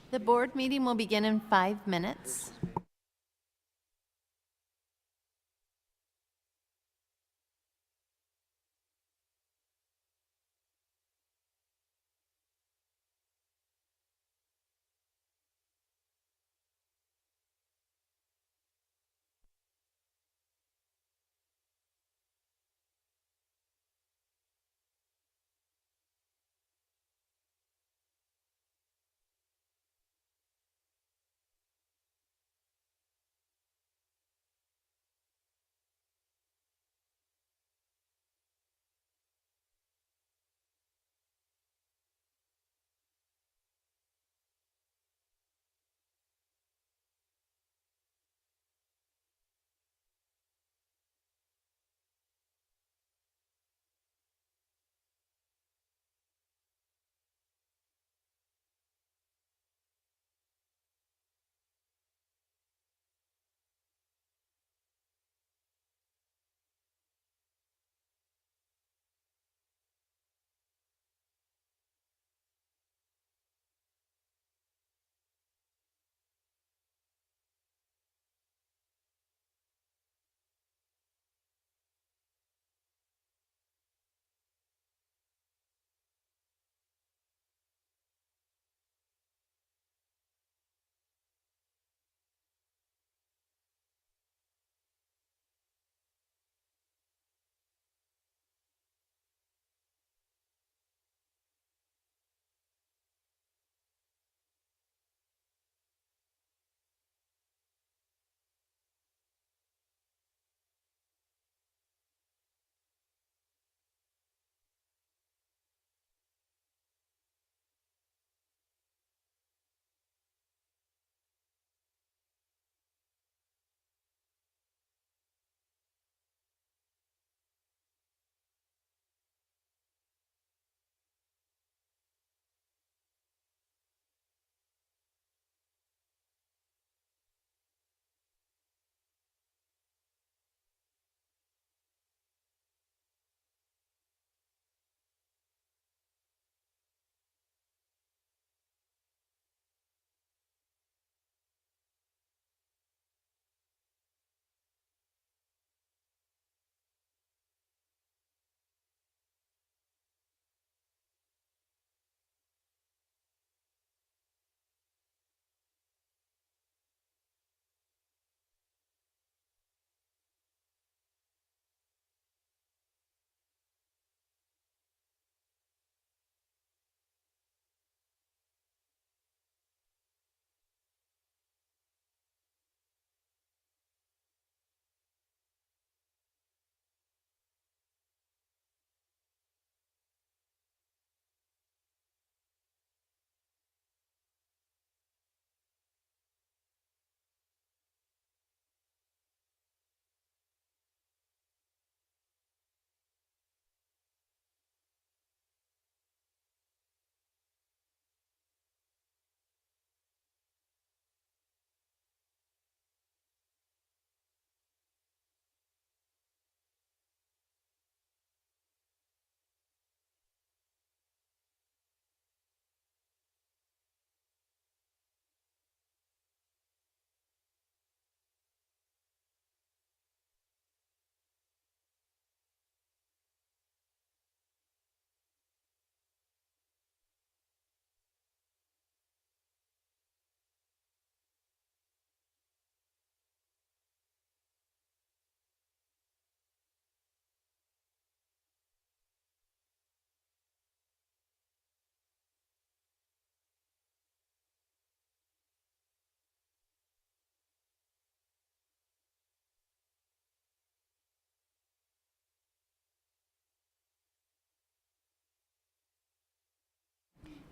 The board meeting will begin in 5 minutes.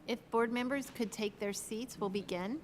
If board members could take their seats, we'll begin.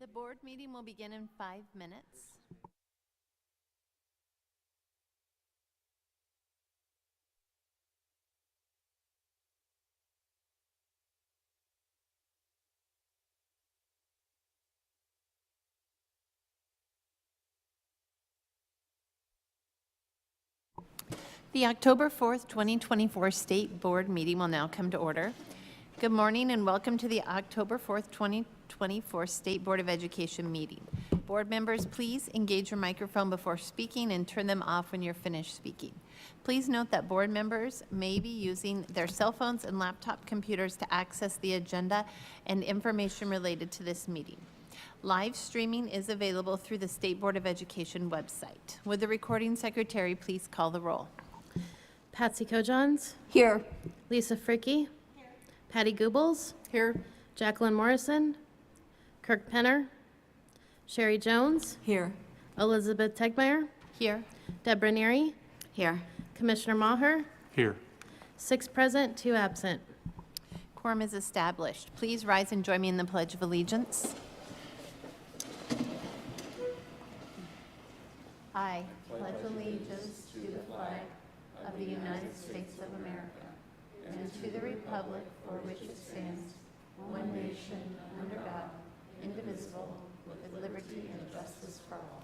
The board meeting will begin in 5 minutes. The October 4th, 2024 State Board meeting will now come to order. Good morning and welcome to the October 4th, 2024 State Board of Education meeting. Board members, please engage your microphone before speaking and turn them off when you're finished speaking. Please note that board members may be using their cell phones and laptop computers to access the agenda and information related to this meeting. Live streaming is available through the State Board of Education website. Would the recording secretary please call the roll? Patsy Kojans. Here. Lisa Fricke. Here. Patty Goebbels. Here. Jacqueline Morrison. Kirk Penner. Sherry Jones. Here. Elizabeth Tegmeyer. Here. Deborah Neary. Here. Commissioner Maher. Here. 6 present, 2 absent. Quorum is established. Please rise and join me in the Pledge of Allegiance. I pledge allegiance to the flag of the United States of America and to the republic for which it stands, one nation, under God, indivisible, with liberty and justice for all.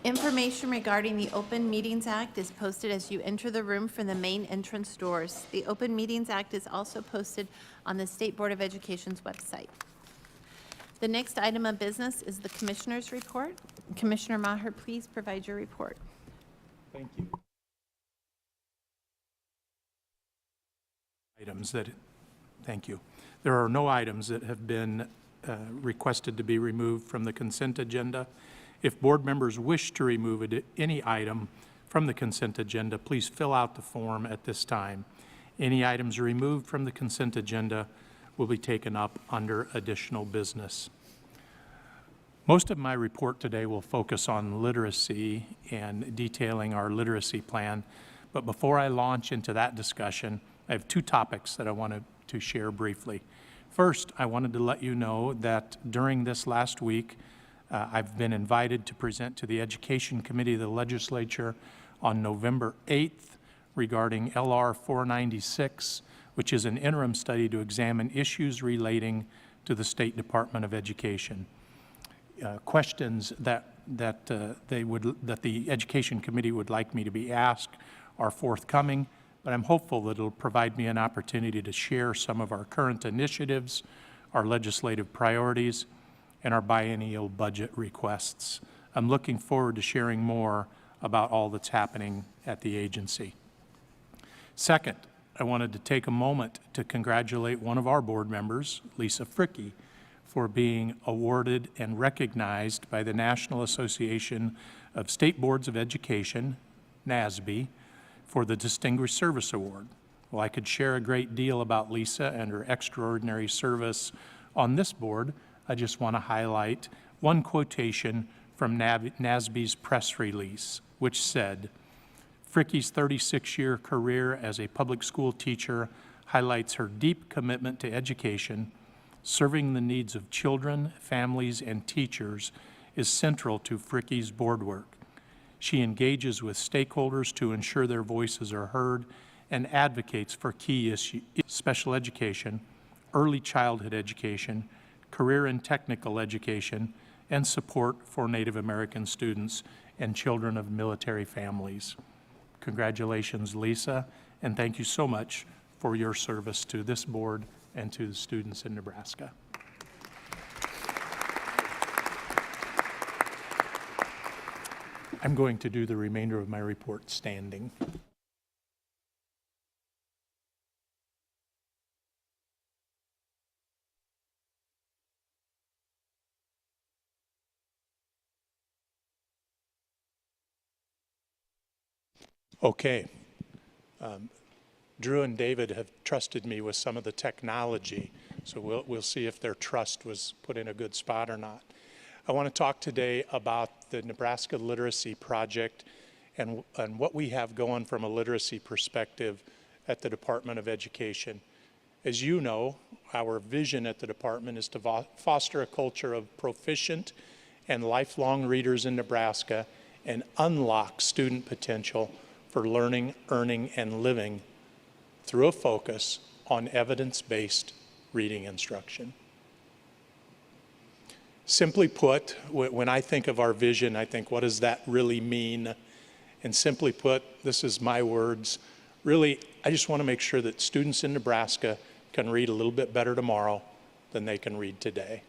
Information regarding the Open Meetings Act is posted as you enter the room from the main entrance doors. The Open Meetings Act is also posted on the State Board of Education's website. The next item of business is the Commissioner's Report. Commissioner Maher, please provide your report. Thank you. Thank you. There are no items that have been requested to be removed from the consent agenda. If board members wish to remove any item from the consent agenda, please fill out the form at this time. Any items removed from the consent agenda will be taken up under additional business. Most of my report today will focus on literacy and detailing our literacy plan. But before I launch into that discussion, I have 2 topics that I wanted to share briefly. First, I wanted to let you know that during this last week, I've been invited to present to the Education Committee of the Legislature on November 8th regarding LR 496, which is an interim study to examine issues relating to the State Department of Education. Questions that the Education Committee would like me to be asked are forthcoming, but I'm hopeful that it'll provide me an opportunity to share some of our current initiatives, our legislative priorities, and our biennial budget requests. I'm looking forward to sharing more about all that's happening at the agency. Second, I wanted to take a moment to congratulate one of our board members, Lisa Fricke, for being awarded and recognized by the National Association of State Boards of Education, NASB, for the Distinguished Service Award. Well, I could share a great deal about Lisa and her extraordinary service on this board. I just want to highlight one quotation from NASB's press release, which said, "Fricke's 36-year career as a public school teacher highlights her deep commitment to education. Serving the needs of children, families, and teachers is central to Fricke's board work. She engages with stakeholders to ensure their voices are heard and advocates for key issues, special education, early childhood education, career and technical education, and support for Native American students and children of military families." Congratulations, Lisa, and thank you so much for your service to this board and to the students in Nebraska. I'm going to do the remainder of my report standing. Okay. Drew and David have trusted me with some of the technology, so we'll see if their trust was put in a good spot or not. I want to talk today about the Nebraska Literacy Project and what we have going from a literacy perspective at the Department of Education. As you know, our vision at the department is to foster a culture of proficient and lifelong readers in Nebraska and unlock student potential for learning, earning, and living through a focus on evidence-based reading instruction. Simply put, when I think of our vision, I think, what does that really mean? And simply put, this is my words, really, I just want to make sure that students in Nebraska can read a little bit better tomorrow than they can read today.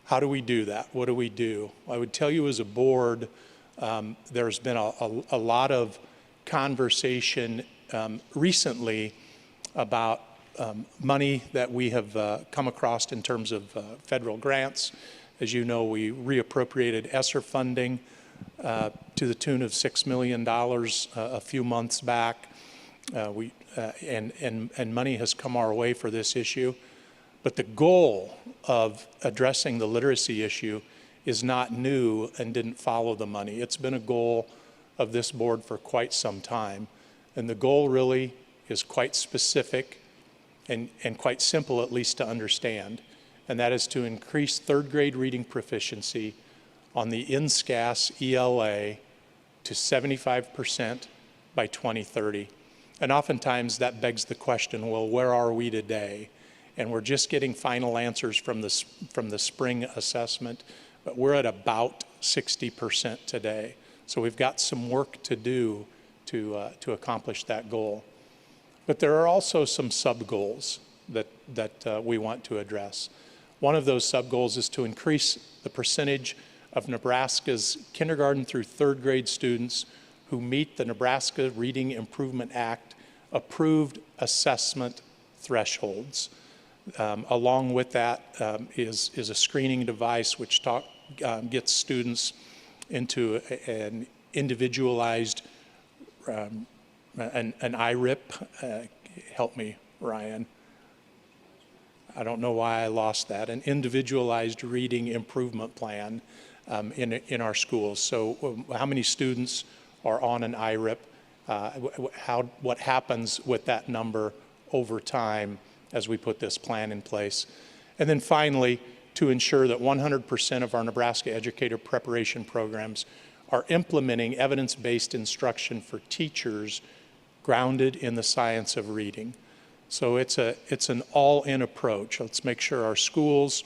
How do we do that? What do we do? I would tell you as a board, there's been a lot of conversation recently about money that we have come across in terms of federal grants. As you know, we reappropriated ESSER funding to the tune of $6 million a few months back. And money has come our way for this issue. But the goal of addressing the literacy issue is not new and didn't follow the money. It's been a goal of this board for quite some time. And the goal really is quite specific and quite simple, at least to understand. And that is to increase third grade reading proficiency on the NSCAS ELA to 75% by 2030. And oftentimes that begs the question, well, where are we today? And we're just getting final answers from the spring assessment, but we're at about 60% today. So we've got some work to do to accomplish that goal. But there are also some sub-goals that we want to address. One of those sub-goals is to increase the percentage of Nebraska's kindergarten through third grade students who meet the Nebraska Reading Improvement Act approved assessment thresholds. Along with that is a screening device which gets students into an individualized, an IRIP, help me, Ryan. I don't know why I lost that, an individualized reading improvement plan in our schools. So how many students are on an IRIP? What happens with that number over time as we put this plan in place? And then finally, to ensure that 100% of our Nebraska educator preparation programs are implementing evidence-based instruction for teachers grounded in the science of reading. So it's an all-in approach. Let's make sure our schools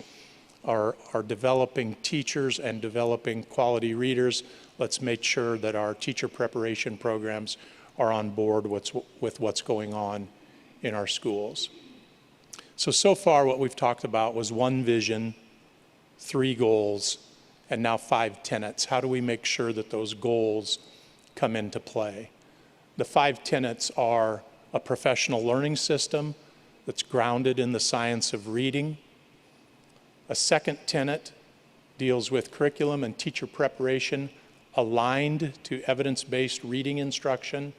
are developing teachers and developing quality readers. Let's make sure that our teacher preparation programs are on board with what's going on in our schools. So far what we've talked about was one vision, 3 goals, and now 5 tenets. How do we make sure that those goals come into play? The 5 tenets are a professional learning system that's grounded in the science of reading. A second tenet deals with curriculum and teacher preparation aligned to evidence-based reading instruction.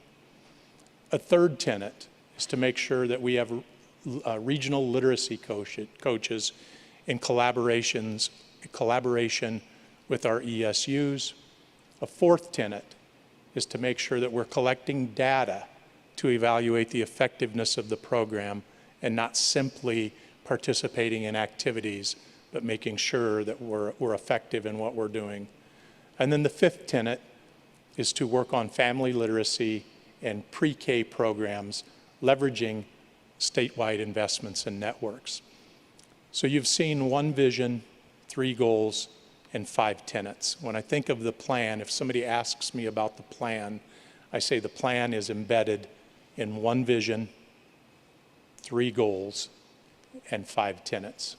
A third tenet is to make sure that we have regional literacy coaches in collaboration with our ESUs. A fourth tenet is to make sure that we're collecting data to evaluate the effectiveness of the program and not simply participating in activities, but making sure that we're effective in what we're doing. And then the fifth tenet is to work on family literacy and pre-K programs, leveraging statewide investments and networks. So you've seen one vision, 3 goals, and 5 tenets. When I think of the plan, if somebody asks me about the plan, I say the plan is embedded in one vision, 3 goals, and 5 tenets.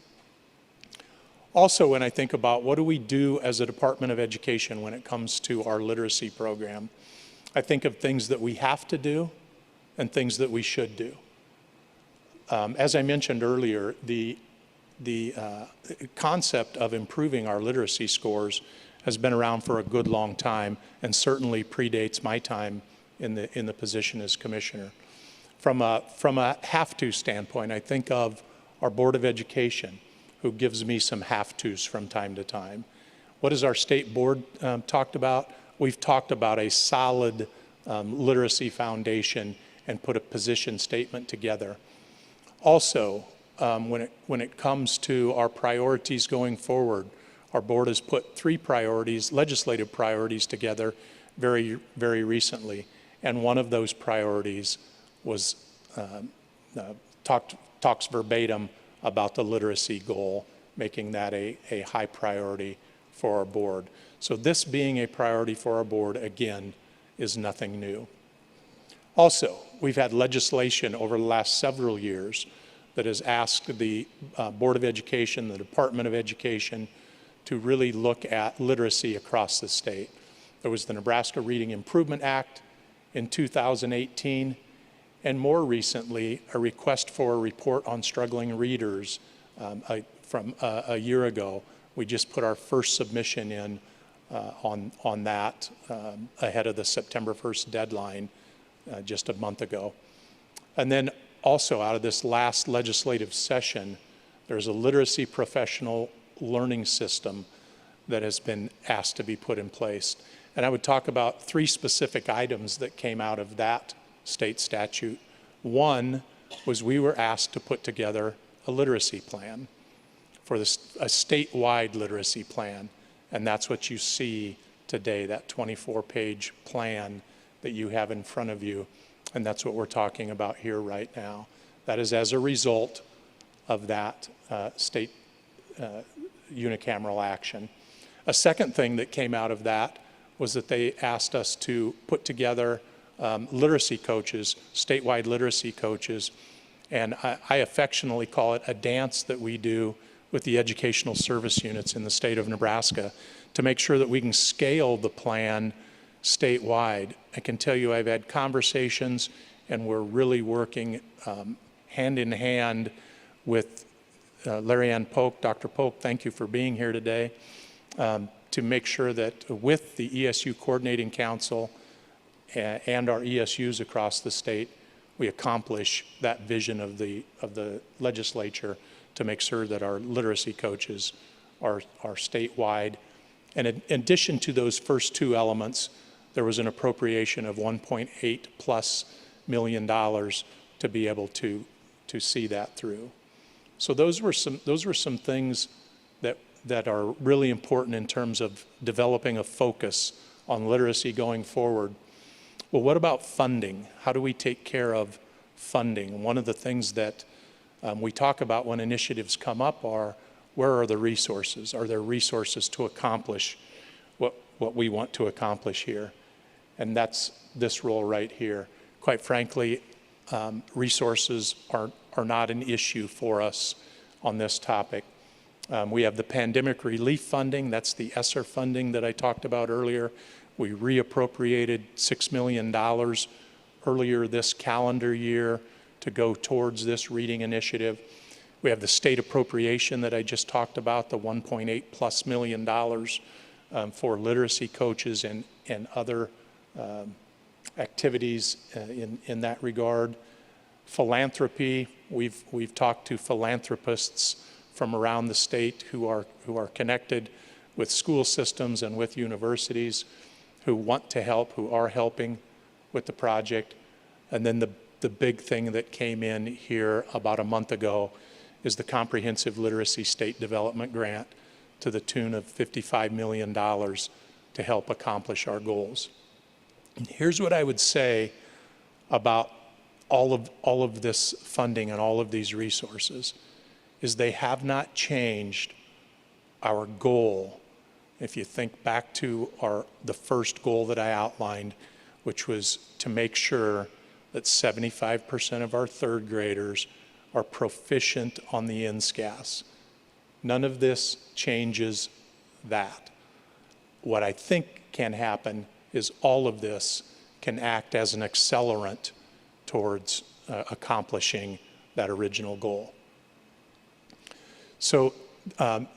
Also, when I think about what do we do as a Department of Education when it comes to our literacy program, I think of things that we have to do and things that we should do. As I mentioned earlier, the concept of improving our literacy scores has been around for a good long time and certainly predates my time in the position as commissioner. From a have-to standpoint, I think of our Board of Education, who gives me some have-tos from time to time. What has our state board talked about? We've talked about a solid literacy foundation and put a position statement together. Also, when it comes to our priorities going forward, our board has put 3 priorities, legislative priorities together very, very recently. And one of those priorities was talks verbatim about the literacy goal, making that a high priority for our board. So this being a priority for our board, again, is nothing new. Also, we've had legislation over the last several years that has asked the Board of Education, the Department of Education, to really look at literacy across the state. There was the Nebraska Reading Improvement Act in 2018, and more recently, a request for a report on struggling readers from a year ago. We just put our first submission in on that ahead of the September 1st deadline just a month ago. And then also out of this last legislative session, there's a literacy professional learning system that has been asked to be put in place. And I would talk about 3 specific items that came out of that state statute. One was we were asked to put together a literacy plan for a statewide literacy plan. And that's what you see today, that 24-page plan that you have in front of you. And that's what we're talking about here right now. That is as a result of that state unicameral action. A second thing that came out of that was that they asked us to put together literacy coaches, statewide literacy coaches, and I affectionately call it a dance that we do with the educational service units in the state of Nebraska to make sure that we can scale the plan statewide. I can tell you I've had conversations and we're really working hand in hand with Larry Ann Polk. Dr. Polk, thank you for being here today, to make sure that with the ESU Coordinating Council and our ESUs across the state, we accomplish that vision of the legislature to make sure that our literacy coaches are statewide. And in addition to those first 2 elements, there was an appropriation of $1.8+ million to be able to see that through. So those were some things that are really important in terms of developing a focus on literacy going forward. Well, what about funding? How do we take care of funding? One of the things that we talk about when initiatives come up are, where are the resources? Are there resources to accomplish what we want to accomplish here? And that's this role right here. Quite frankly, resources are not an issue for us on this topic. We have the pandemic relief funding. That's the ESSER funding that I talked about earlier. We reappropriated $6 million earlier this calendar year to go towards this reading initiative. We have the state appropriation that I just talked about, the $1.8+ million for literacy coaches and other activities in that regard. Philanthropy, we've talked to philanthropists from around the state who are connected with school systems and with universities who want to help, who are helping with the project. And then the big thing that came in here about a month ago is the Comprehensive Literacy State Development Grant to the tune of $55 million to help accomplish our goals. And here's what I would say about all of this funding and all of these resources, is they have not changed our goal. If you think back to the first goal that I outlined, which was to make sure that 75% of our 3rd graders are proficient on the NSCAS. None of this changes that. What I think can happen is all of this can act as an accelerant towards accomplishing that original goal. So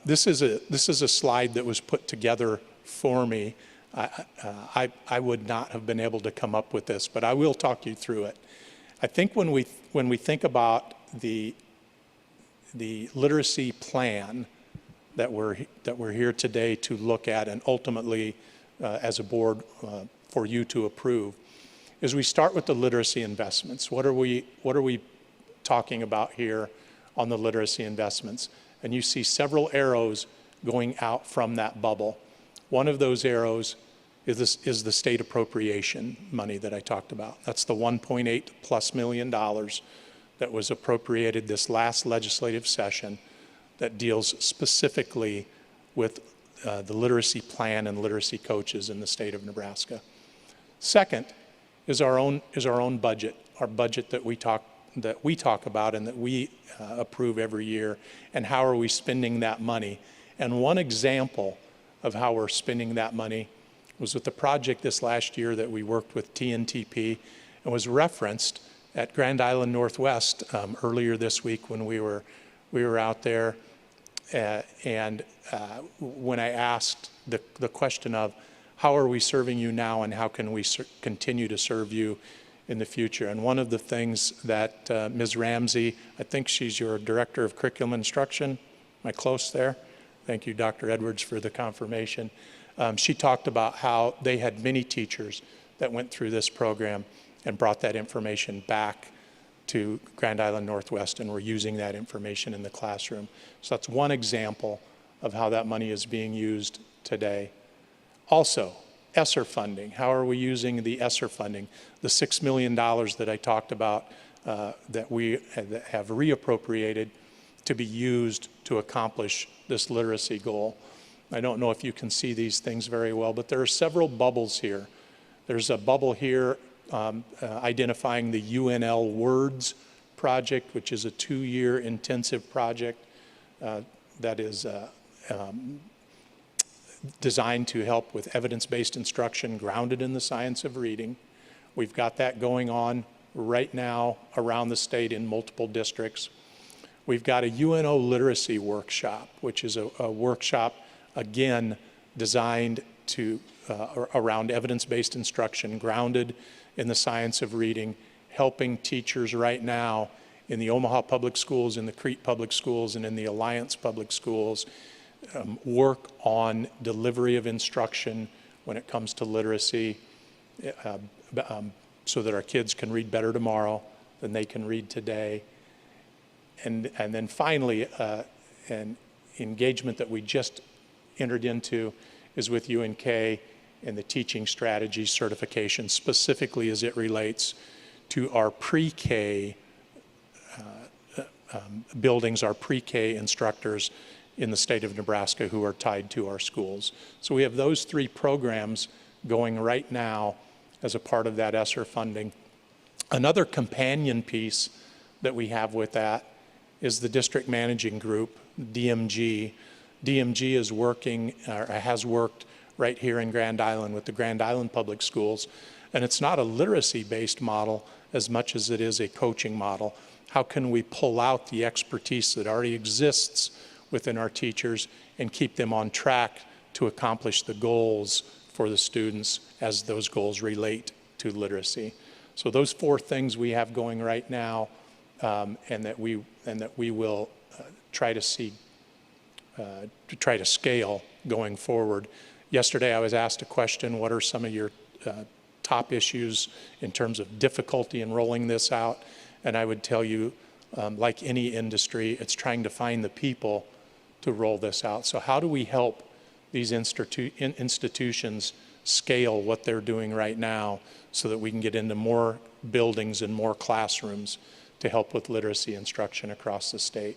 this is a slide that was put together for me. I would not have been able to come up with this, but I will talk you through it. I think when we think about the literacy plan that we're here today to look at and ultimately as a board for you to approve, is we start with the literacy investments. What are we talking about here on the literacy investments? And you see several arrows going out from that bubble. One of those arrows is the state appropriation money that I talked about. That's the $1.8+ million that was appropriated this last legislative session that deals specifically with the literacy plan and literacy coaches in the state of Nebraska. Second is our own budget, our budget that we talk about and that we approve every year, and how are we spending that money. And one example of how we're spending that money was with the project this last year that we worked with TNTP and was referenced at Grand Island Northwest earlier this week when we were out there. And when I asked the question of how are we serving you now and how can we continue to serve you in the future. And one of the things that Ms. Ramsey, I think she's your Director of Curriculum Instruction. Am I close there? Thank you, Dr. Edwards, for the confirmation. She talked about how they had many teachers that went through this program and brought that information back to Grand Island Northwest and were using that information in the classroom. So that's one example of how that money is being used today. Also, ESSER funding. How are we using the ESSER funding? The $6 million that I talked about that we have reappropriated to be used to accomplish this literacy goal. I don't know if you can see these things very well, but there are several bubbles here. There's a bubble here identifying the UNL Words project, which is a 2-year intensive project that is designed to help with evidence-based instruction grounded in the science of reading. We've got that going on right now around the state in multiple districts. We've got a UNO literacy workshop, which is a workshop, again, designed to around evidence-based instruction grounded in the science of reading, helping teachers right now in the Omaha Public Schools, in the Crete Public Schools, and in the Alliance Public Schools work on delivery of instruction when it comes to literacy so that our kids can read better tomorrow than they can read today. And then finally, an engagement that we just entered into is with UNK and the teaching strategy certification, specifically as it relates to our pre-K buildings, our pre-K instructors in the state of Nebraska who are tied to our schools. So we have those 3 programs going right now as a part of that ESSER funding. Another companion piece that we have with that is the district managing group, DMG. DMG is working, or has worked right here in Grand Island with the Grand Island Public Schools. And it's not a literacy-based model as much as it is a coaching model. How can we pull out the expertise that already exists within our teachers and keep them on track to accomplish the goals for the students as those goals relate to literacy? So those 4 things we have going right now, and that we will try to see to try to scale going forward. Yesterday I was asked a question, what are some of your top issues in terms of difficulty in rolling this out? And I would tell you, like any industry, it's trying to find the people to roll this out. So how do we help these institutions scale what they're doing right now so that we can get into more buildings and more classrooms to help with literacy instruction across the state?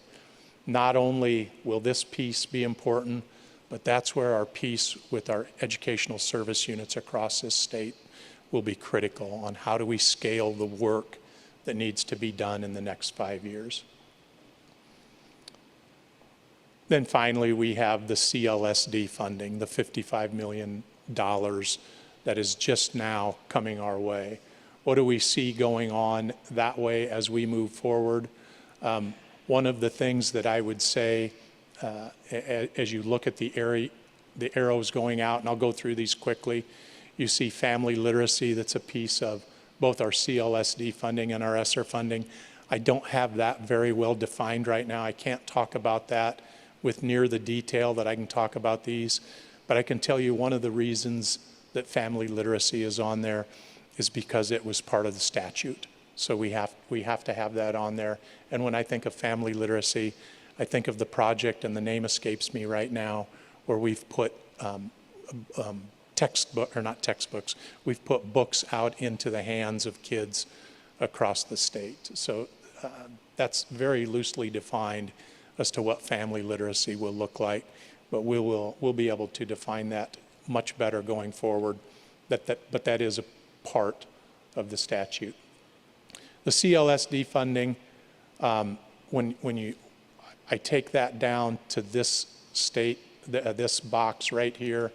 Not only will this piece be important, but that's where our piece with our educational service units across this state will be critical on how do we scale the work that needs to be done in the next 5 years. Then finally, we have the CLSD funding, the $55 million that is just now coming our way. What do we see going on that way as we move forward? One of the things that I would say as you look at the arrows going out, and I'll go through these quickly, you see family literacy, that's a piece of both our CLSD funding and our ESSER funding. I don't have that very well defined right now. I can't talk about that with near the detail that I can talk about these, but I can tell you one of the reasons that family literacy is on there is because it was part of the statute. So we have to have that on there. And when I think of family literacy, I think of the project, and the name escapes me right now, where we've put we've put books out into the hands of kids across the state. So that's very loosely defined as to what family literacy will look like, but we'll be able to define that much better going forward. But that is a part of the statute. The CLSD funding, I take that down to this state, this box right here,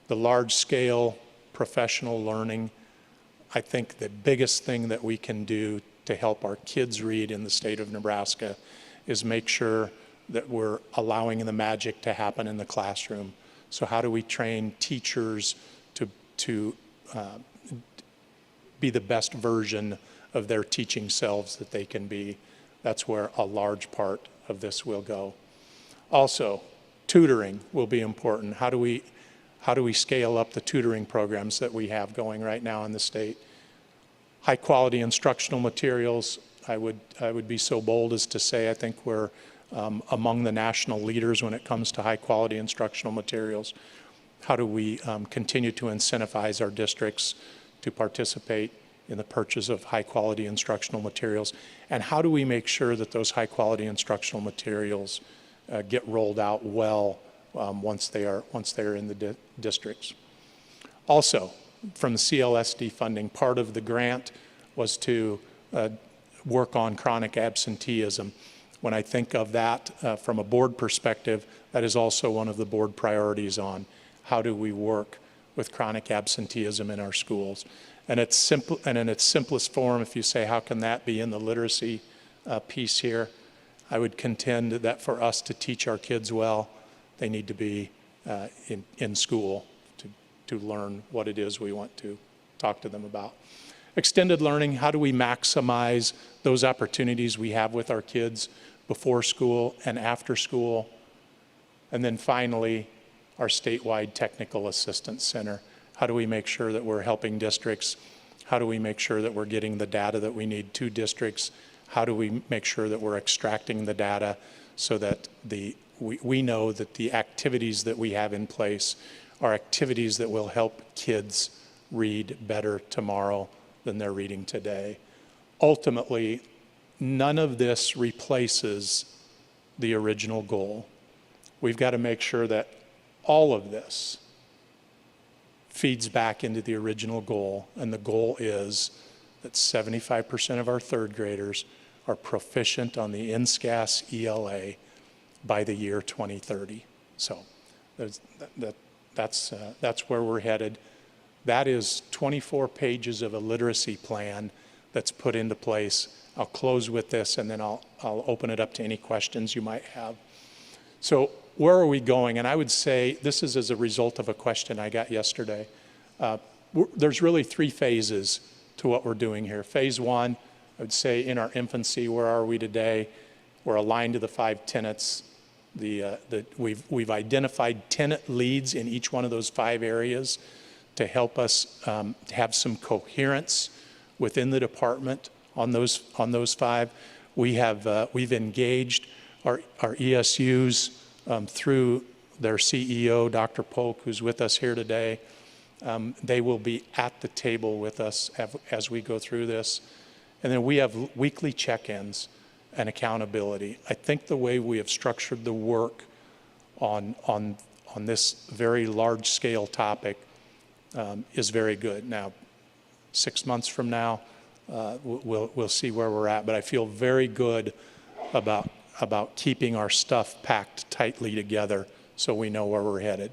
the large-scale professional learning. I think the biggest thing that we can do to help our kids read in the state of Nebraska is make sure that we're allowing the magic to happen in the classroom. So how do we train teachers to be the best version of their teaching selves that they can be? That's where a large part of this will go. Also, tutoring will be important. How do we scale up the tutoring programs that we have going right now in the state? High quality instructional materials. I would be so bold as to say I think we're among the national leaders when it comes to high quality instructional materials. How do we continue to incentivize our districts to participate in the purchase of high quality instructional materials? And how do we make sure that those high quality instructional materials get rolled out well once they are in the districts? Also, from the CLSD funding, part of the grant was to work on chronic absenteeism. When I think of that from a board perspective, that is also one of the board priorities on how do we work with chronic absenteeism in our schools. And it's simple, and in its simplest form, if you say, how can that be in the literacy piece here? I would contend that for us to teach our kids well, they need to be in school to learn what it is we want to talk to them about. Extended learning, how do we maximize those opportunities we have with our kids before school and after school? And then finally, our statewide technical assistance center. How do we make sure that we're helping districts? How do we make sure that we're getting the data that we need to districts? How do we make sure that we're extracting the data so that we know that the activities that we have in place are activities that will help kids read better tomorrow than they're reading today? Ultimately, none of this replaces the original goal. We've got to make sure that all of this feeds back into the original goal, and the goal is that 75% of our third graders are proficient on the NSCAS ELA by the year 2030. So that's where we're headed. That is 24 pages of a literacy plan that's put into place. I'll close with this, and then I'll open it up to any questions you might have. So where are we going? And I would say this is as a result of a question I got yesterday. There's really three phases to what we're doing here. Phase one, I would say in our infancy, where are we today? We're aligned to the 5 tenets. We've identified tenant leads in each one of those 5 areas to help us have some coherence within the department on those 5. We've engaged our ESUs through their CEO, Dr. Polk, who's with us here today. They will be at the table with us as we go through this. And then we have weekly check-ins and accountability. I think the way we have structured the work on this very large-scale topic is very good. Now, 6 months from now, we'll see where we're at, but I feel very good about keeping our stuff packed tightly together so we know where we're headed.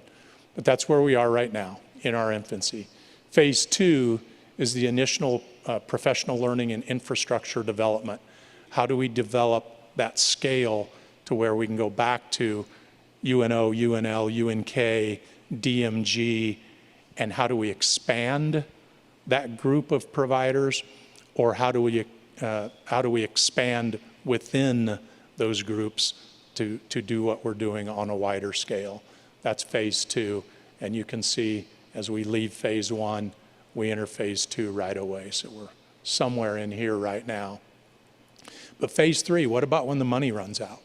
But that's where we are right now in our infancy. Phase 2 is the initial professional learning and infrastructure development. How do we develop that scale to where we can go back to UNO, UNL, UNK, DMG, and how do we expand that group of providers, or how do we expand within those groups to do what we're doing on a wider scale? That's phase 2, and you can see as we leave phase 1, we enter phase 2 right away. So we're somewhere in here right now. But phase 3, what about when the money runs out?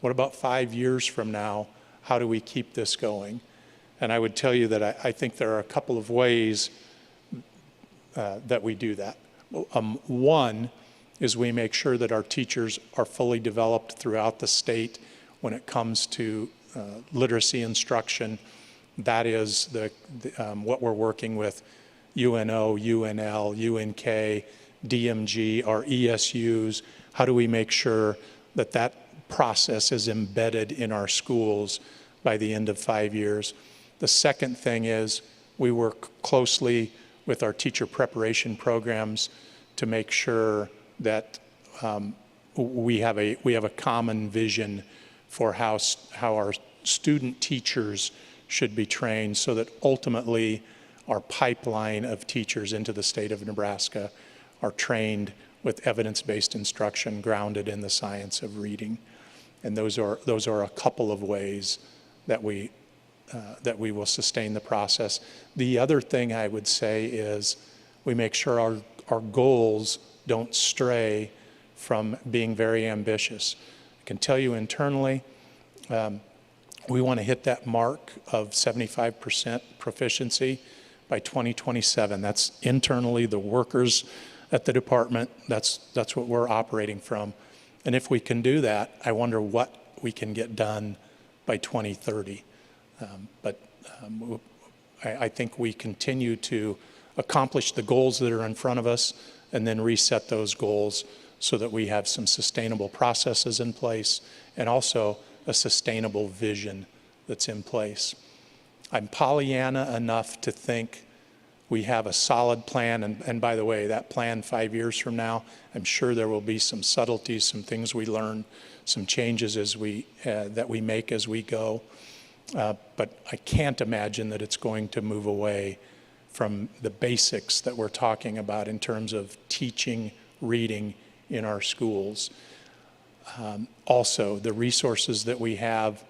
What about 5 years from now? How do we keep this going? And I would tell you that I think there are a couple of ways that we do that. One is we make sure that our teachers are fully developed throughout the state when it comes to literacy instruction. That is what we're working with UNO, UNL, UNK, DMG, our ESUs. How do we make sure that that process is embedded in our schools by the end of 5 years? The second thing is we work closely with our teacher preparation programs to make sure that we have a common vision for how our student teachers should be trained, so that ultimately our pipeline of teachers into the state of Nebraska are trained with evidence-based instruction grounded in the science of reading. And those are a couple of ways that we will sustain the process. The other thing I would say is we make sure our goals don't stray from being very ambitious. I can tell you internally, we want to hit that mark of 75% proficiency by 2027. That's internally the workers at the department. That's what we're operating from. And if we can do that, I wonder what we can get done by 2030. I think we continue to accomplish the goals that are in front of us and then reset those goals so that we have some sustainable processes in place and also a sustainable vision that's in place. I'm Pollyanna enough to think we have a solid plan, and by the way, that plan 5 years from now, I'm sure there will be some subtleties, some things we learn, some changes that we make as we go. But I can't imagine that it's going to move away from the basics that we're talking about in terms of teaching reading in our schools. Also, the resources that we have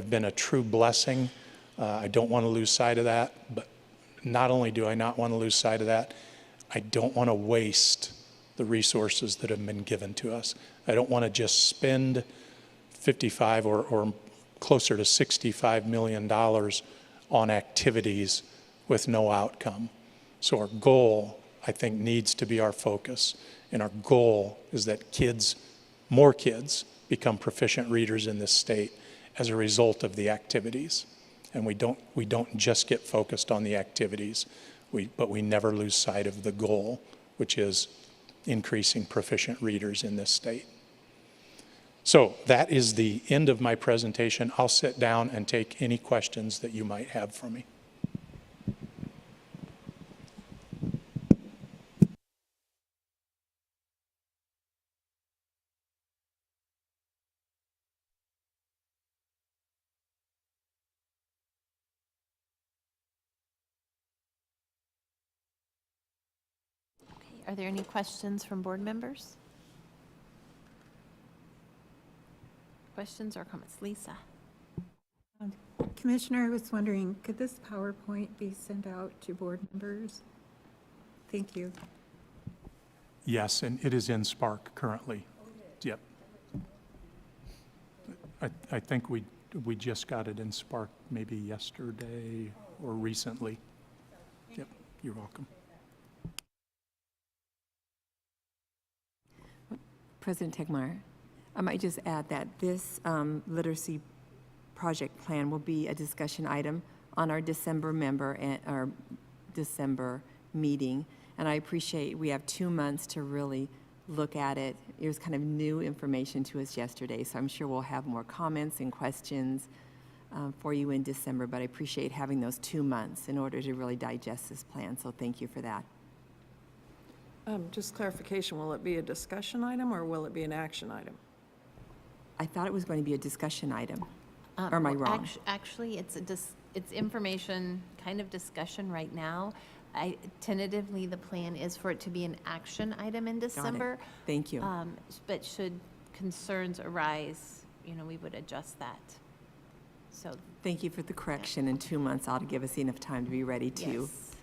been a true blessing. I don't want to lose sight of that, but not only do I not want to lose sight of that, I don't want to waste the resources that have been given to us. I don't want to just spend 55 or closer to $65 million on activities with no outcome. So our goal, I think, needs to be our focus. And our goal is that more kids become proficient readers in this state as a result of the activities. And we don't just get focused on the activities, but we never lose sight of the goal, which is increasing proficient readers in this state. So that is the end of my presentation. I'll sit down and take any questions that you might have for me. Are there any questions from board members? Questions or comments? Lisa? Commissioner, I was wondering, could this PowerPoint be sent out to board members? Thank you. Yes, and it is in Spark currently. Yep. I think we just got it in Spark maybe yesterday or recently. Yep, you're welcome. President Tegmeyer, I might just add that this literacy project plan will be a discussion item on our December meeting. And I appreciate we have 2 months to really look at it. It was kind of new information to us yesterday, so I'm sure we'll have more comments and questions for you in December, but I appreciate having those 2 months in order to really digest this plan, so thank you for that. Just clarification, will it be a discussion item or will it be an action item? I thought it was going to be a discussion item. Or am I wrong? Actually, it's information, kind of discussion right now. Tentatively, the plan is for it to be an action item in December. Got it. Thank you. But should concerns arise, we would adjust that. So Thank you for the correction. In 2 months, ought to give us enough time to be ready to yes.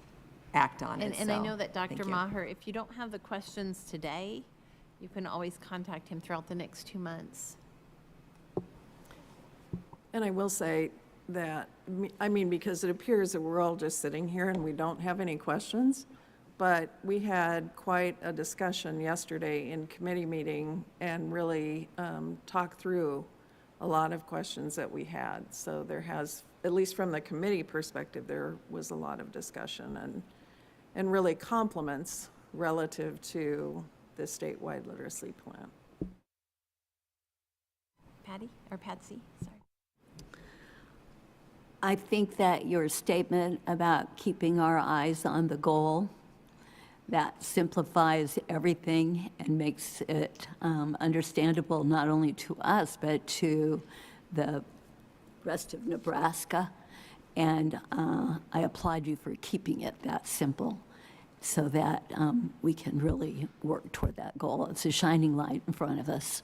act on it. And I so know that thank Dr. you. Maher, if you don't have the questions today, you can always contact him throughout the next 2 months. And I will say that, I mean, because it appears that we're all just sitting here and we don't have any questions, but we had quite a discussion yesterday in committee meeting and really talked through a lot of questions that we had. So there has, at least from the committee perspective, there was a lot of discussion and really compliments relative to the statewide literacy plan. Patty, or Patsy, sorry. I think that your statement about keeping our eyes on the goal, that simplifies everything and makes it understandable not only to us, but to the rest of Nebraska. And I applaud you for keeping it that simple so that we can really work toward that goal. It's a shining light in front of us.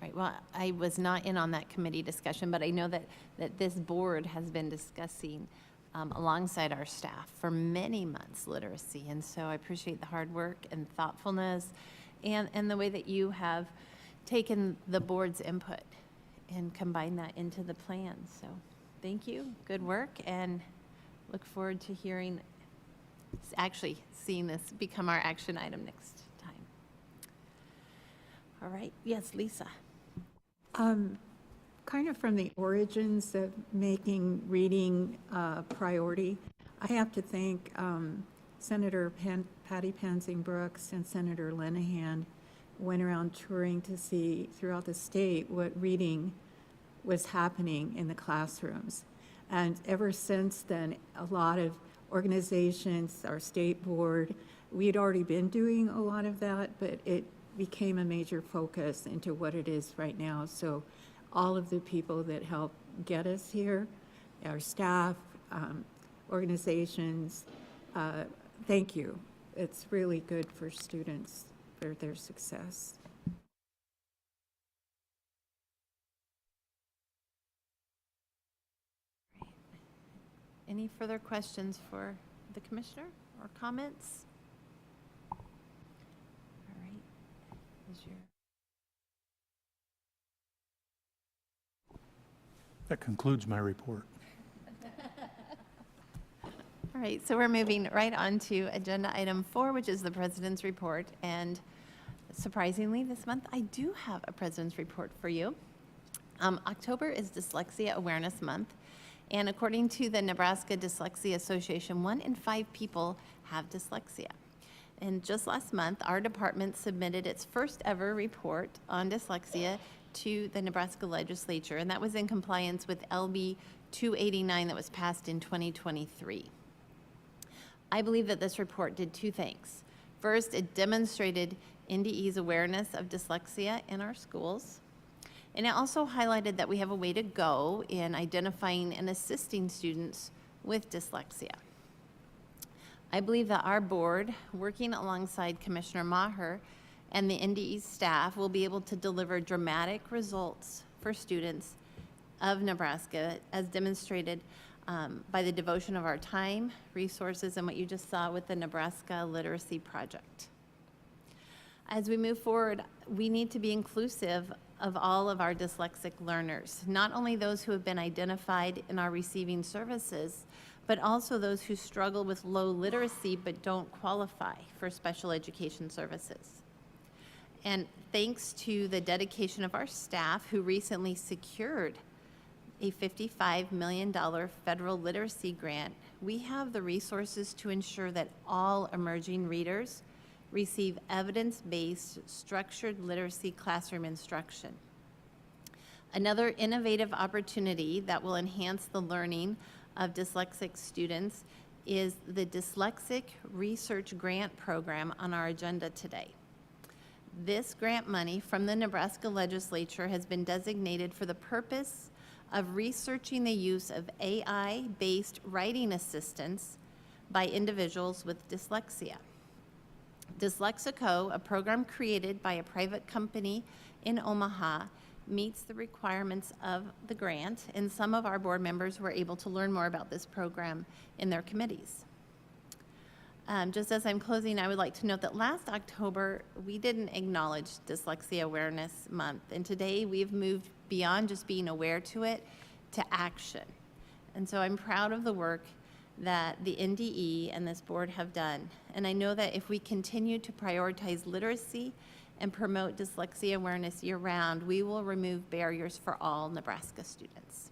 Right, well, I was not in on that committee discussion, but I know that this board has been discussing alongside our staff for many months literacy. And so I appreciate the hard work and thoughtfulness and the way that you have taken the board's input and combined that into the plan. So thank you, good work, and look forward to hearing, actually seeing this become our action item next time. All right, yes, Lisa. Kind of from the origins of making reading a priority, I have to thank Senator Patty Pansing Brooks and Senator Lenahan went around touring to see throughout the state what reading was happening in the classrooms. And ever since then, a lot of organizations, our state board, we had already been doing a lot of that, but it became a major focus into what it is right now. So all of the people that helped get us here, our staff, organizations, thank you. It's really good for students, for their success. Any further questions for the commissioner or comments? All right. Is your That concludes my report. All right, so we're moving right on to agenda item 4, which is the president's report. And surprisingly, this month, I do have a president's report for you. October is Dyslexia Awareness Month. And according to the Nebraska Dyslexia Association, 1 in 5 people have dyslexia. And just last month, our department submitted its first ever report on dyslexia to the Nebraska legislature, and that was in compliance with LB 289 that was passed in 2023. I believe that this report did 2 things. First, it demonstrated NDE's awareness of dyslexia in our schools, and it also highlighted that we have a way to go in identifying and assisting students with dyslexia. I believe that our board, working alongside Commissioner Maher and the NDE staff, will be able to deliver dramatic results for students of Nebraska, as demonstrated by the devotion of our time, resources, and what you just saw with the Nebraska Literacy Project. As we move forward, we need to be inclusive of all of our dyslexic learners, not only those who have been identified in our receiving services, but also those who struggle with low literacy but don't qualify for special education services. And thanks to the dedication of our staff, who recently secured a $55 million federal literacy grant, we have the resources to ensure that all emerging readers receive evidence-based structured literacy classroom instruction. Another innovative opportunity that will enhance the learning of dyslexic students is the Dyslexic Research Grant Program on our agenda today. This grant money from the Nebraska legislature has been designated for the purpose of researching the use of AI-based writing assistance by individuals with dyslexia. Dyslexico, a program created by a private company in Omaha meets the requirements of the grant, and some of our board members were able to learn more about this program in their committees. Just as I'm closing, I would like to note that last October, we didn't acknowledge Dyslexia Awareness Month, and today we've moved beyond just being aware to it to action. And so I'm proud of the work that the NDE and this board have done. And I know that if we continue to prioritize literacy and promote dyslexia awareness year-round, we will remove barriers for all Nebraska students.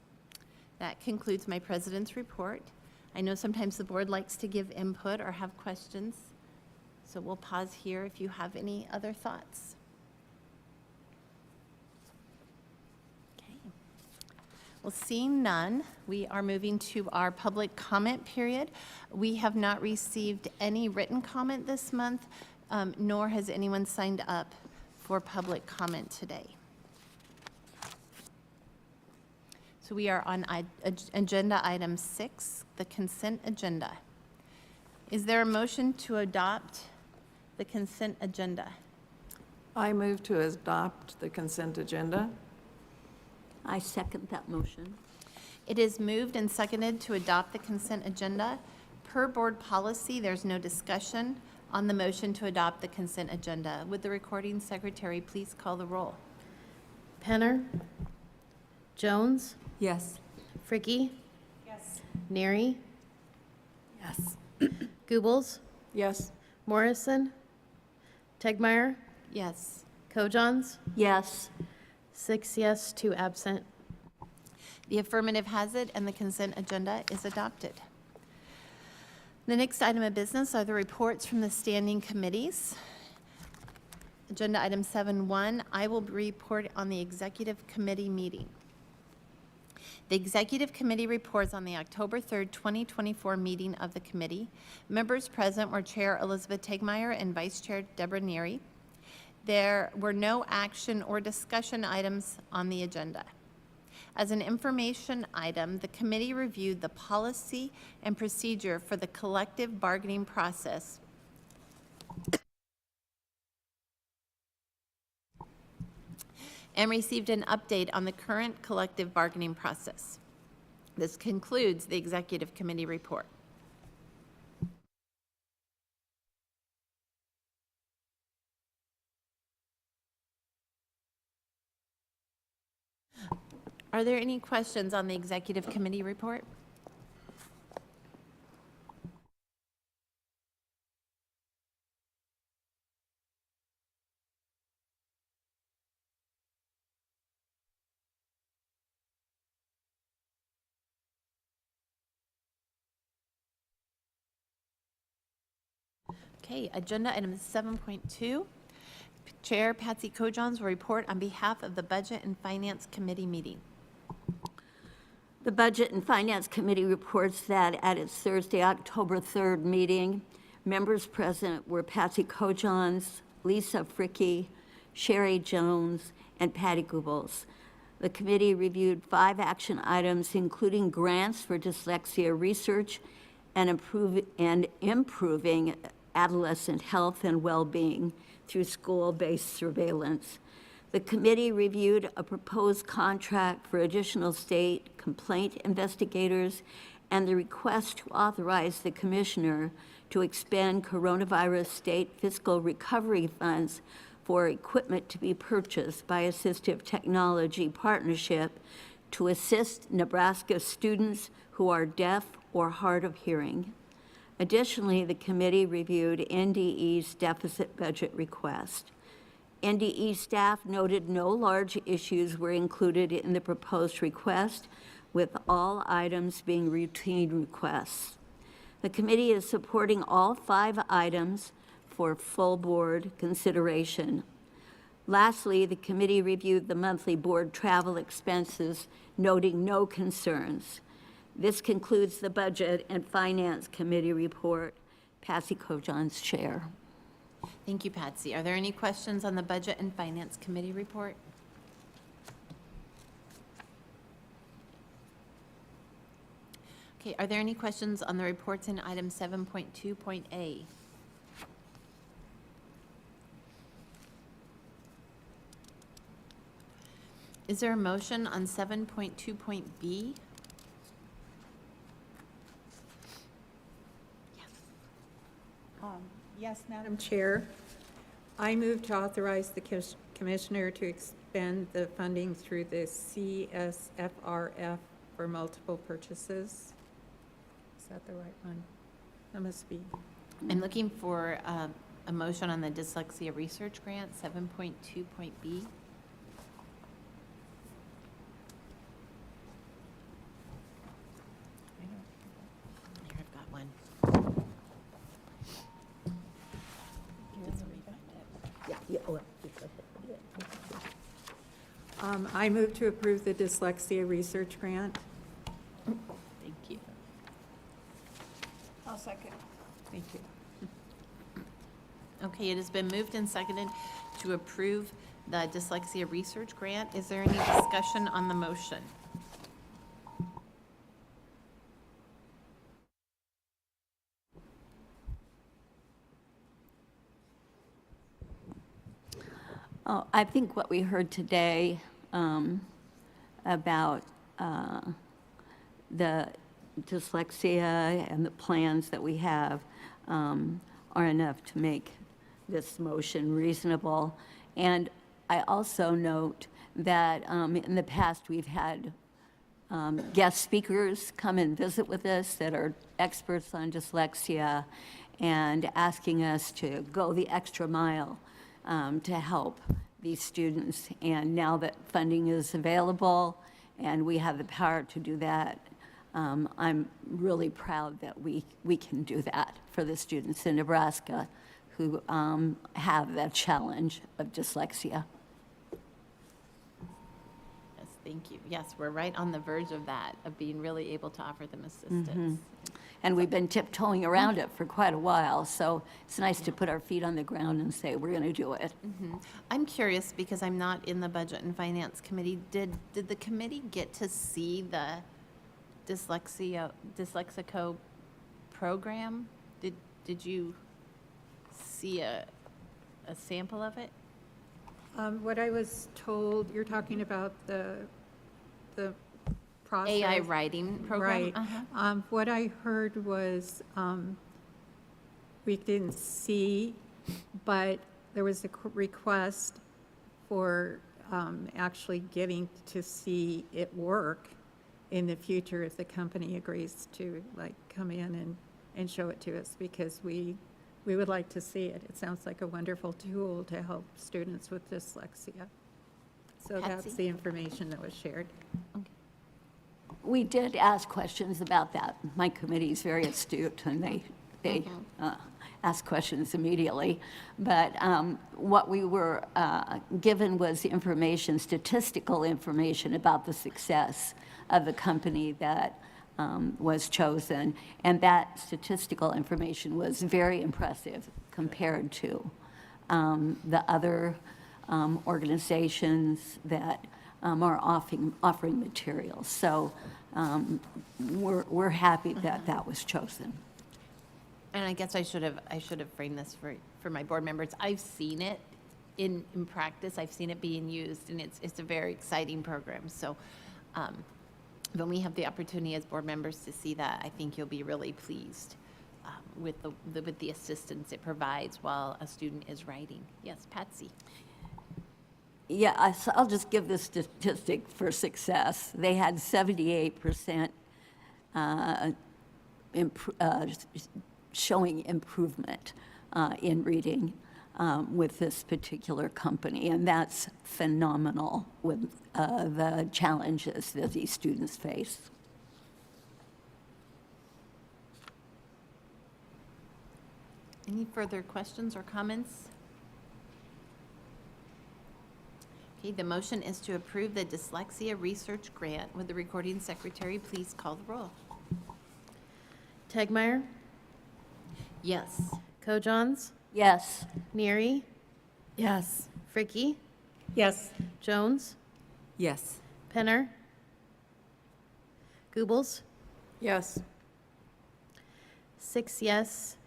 That concludes my president's report. I know sometimes the board likes to give input or have questions, so we'll pause here if you have any other thoughts. Okay. Well, seeing none, we are moving to our public comment period. We have not received any written comment this month, nor has anyone signed up for public comment today. So we are on agenda item 6, the consent agenda. Is there a motion to adopt the consent agenda? I move to adopt the consent agenda. I second that motion. It is moved and seconded to adopt the consent agenda. Per board policy, there's no discussion on the motion to adopt the consent agenda. Would the recording secretary please call the roll? Penner? Jones? Yes. Fricke? Yes. Neary? Yes. Goebbels? Yes. Morrison? Tegmeyer? Yes. Kojons? Yes. 6 yes, 2 absent. The affirmative has it, and the consent agenda is adopted. The next item of business are the reports from the standing committees. Agenda item 7.1, I will report on the executive committee meeting. The executive committee reports on the October 3rd, 2024 meeting of the committee. Members present were Chair Elizabeth Tegmeyer and Vice Chair Deborah Neary. There were no action or discussion items on the agenda. As an information item, the committee reviewed the policy and procedure for the collective bargaining process and received an update on the current collective bargaining process. This concludes the executive committee report. Are there any questions on the executive committee report? Okay, agenda item 7.2. Chair Patsy Kojons will report on behalf of the Budget and Finance Committee meeting. The Budget and Finance Committee reports that at its Thursday, October 3rd meeting, members present were Patsy Kojons, Lisa Fricke, Sherry Jones, and Patty Goebbels. The committee reviewed 5 action items, including grants for dyslexia research and improving adolescent health and well-being through school-based surveillance. The committee reviewed a proposed contract for additional state complaint investigators and the request to authorize the commissioner to expend coronavirus state fiscal recovery funds for equipment to be purchased by Assistive Technology Partnership to assist Nebraska students who are deaf or hard of hearing. Additionally, the committee reviewed NDE's deficit budget request. NDE staff noted no large issues were included in the proposed request, with all items being routine requests. The committee is supporting all 5 items for full board consideration. Lastly, the committee reviewed the monthly board travel expenses, noting no concerns. This concludes the Budget and Finance Committee report. Patsy Kojons, Chair. Thank you, Patsy. Are there any questions on the Budget and Finance Committee report? Okay, are there any questions on the reports in item 7.2.a? Is there a motion on 7.2.b? Yes, Madam Chair. I move to authorize the Commissioner to expend the funding through the CSFRF for multiple purchases. Is that the right one? That must be. I'm looking for a motion on the dyslexia research grant, 7.2.b. Here, I've got one. I move to approve the dyslexia research grant. Thank you. I'll second. Thank you. Okay, it has been moved and seconded to approve the dyslexia research grant. Is there any discussion on the motion? Oh, I think what we heard today about the dyslexia and the plans that we have are enough to make this motion reasonable. And I also note that in the past, we've had guest speakers come and visit with us that are experts on dyslexia and asking us to go the extra mile to help these students. And now that funding is available and we have the power to do that, I'm really proud that we can do that for the students in Nebraska who have that challenge of dyslexia. Yes, thank you. Yes, we're right on the verge of that, of being really able to offer them assistance. And we've been tiptoeing around it for quite a while, so it's nice to put our feet on the ground and say, we're going to do it. I'm curious, because I'm not in the Budget and Finance Committee, did the committee get to see the Dyslexico program? Did you see a sample of it? What I was told, you're talking about the process. AI writing program? Right. Uh-huh. What I heard was, we didn't see, but there was a request for actually getting to see it work in the future if the company agrees to like come in and show it to us, because we would like to see it. It sounds like a wonderful tool to help students with dyslexia. So that's Patsy? the information that was shared. We did ask questions about that. My committee is very astute, and they ask questions immediately. But what we were given was information, statistical information about the success of the company that was chosen. And that statistical information was very impressive compared to the other organizations that are offering materials. So we're happy that that was chosen. And I guess I should have framed this for my board members. I've seen it in practice. I've seen it being used, and it's a very exciting program. So when we have the opportunity as board members to see that, I think you'll be really pleased with the assistance it provides while a student is writing. Yes, Patsy. Yeah, I'll just give this statistic for success. They had 78% showing improvement in reading with this particular company, and that's phenomenal with the challenges that these students face. Any further questions or comments? Okay, the motion is to approve the dyslexia research grant. Would the recording secretary please call the roll? Tegmeyer, Yes. Kojons, Yes. Neary, Yes. Fricky, Yes. Jones, Yes. Penner, Goebbels, Yes. 6 yes,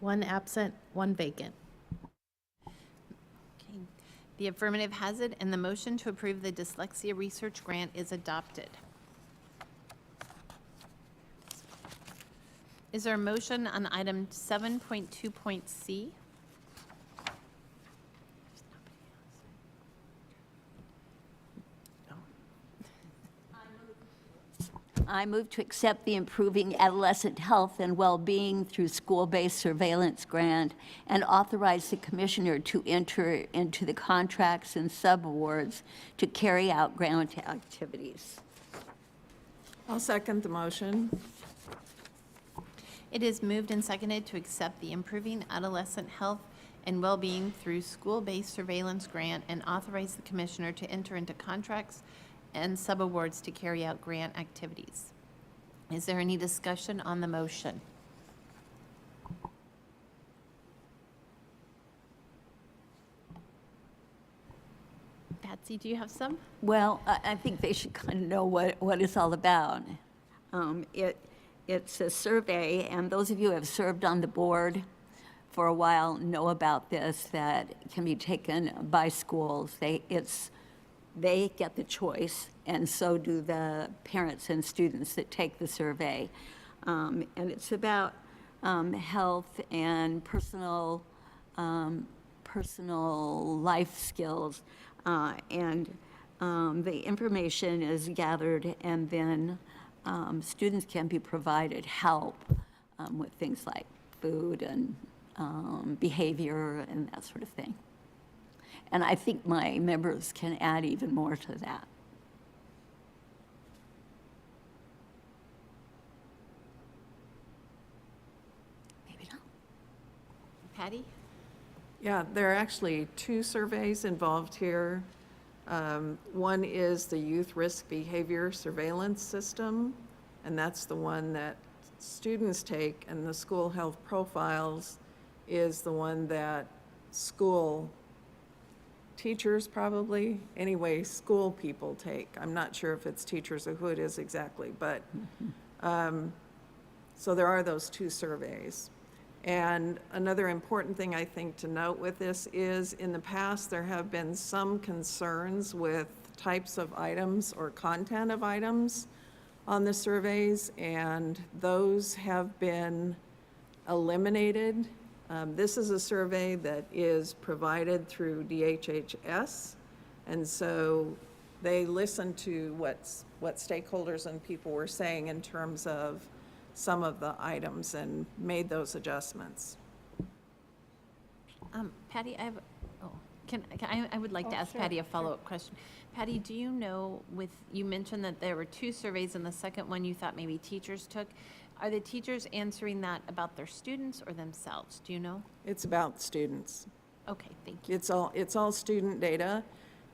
1 absent, 1 vacant. Okay. The affirmative has it, and the motion to approve the dyslexia research grant is adopted. Is there a motion on item 7.2.c? I move to accept the Improving Adolescent Health and Well-Being Through School-Based Surveillance Grant and authorize the Commissioner to enter into the contracts and subawards to carry out grant activities. I'll second the motion. It is moved and seconded to accept the Improving Adolescent Health and Well-Being Through School-Based Surveillance Grant and authorize the Commissioner to enter into contracts and subawards to carry out grant activities. Is there any discussion on the motion? Patsy, do you have some? Well, I think they should kind of know what it's all about. It's a survey, and those of you who have served on the board for a while know about this, that can be taken by schools. They get the choice, and so do the parents and students that take the survey. And it's about health and personal life skills. And the information is gathered, and then students can be provided help with things like food and behavior and that sort of thing. And I think my members can add even more to that. Maybe not. Patty? Yeah, there are actually two surveys involved here. One is the Youth Risk Behavior Surveillance System, and that's the one that students take, and the School Health Profiles is the one that school teachers probably, anyway, school people take. I'm not sure if it's teachers or who it is exactly, but, so there are those two surveys. And another important thing I think to note with this is, in the past, there have been some concerns with types of items or content of items on the surveys, and those have been eliminated. This is a survey that is provided through DHHS, and so they listened to what stakeholders and people were saying in terms of some of the items and made those adjustments. Patty, I would like to ask Patty a follow-up question. Patty, do you know, you mentioned that there were two surveys, and the second one you thought maybe teachers took. Are the teachers answering that about their students or themselves? Do you know? It's about students. Okay, thank you. It's all student data,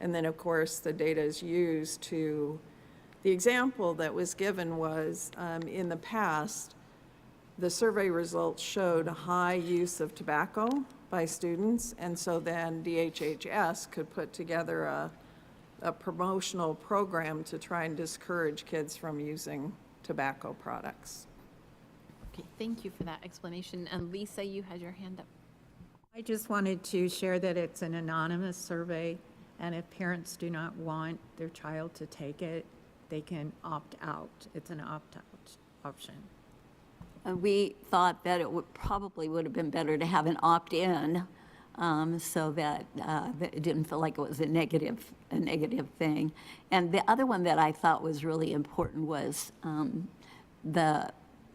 and then, of course, the data is used to, the example that was given was, in the past, the survey results showed a high use of tobacco by students, and so then DHHS could put together a promotional program to try and discourage kids from using tobacco products. Okay, thank you for that explanation. And Lisa, you had your hand up. I just wanted to share that it's an anonymous survey, and if parents do not want their child to take it, they can opt out. It's an opt-out option. We thought that it probably would have been better to have an opt-in, so that it didn't feel like it was a negative thing. And the other one that I thought was really important was the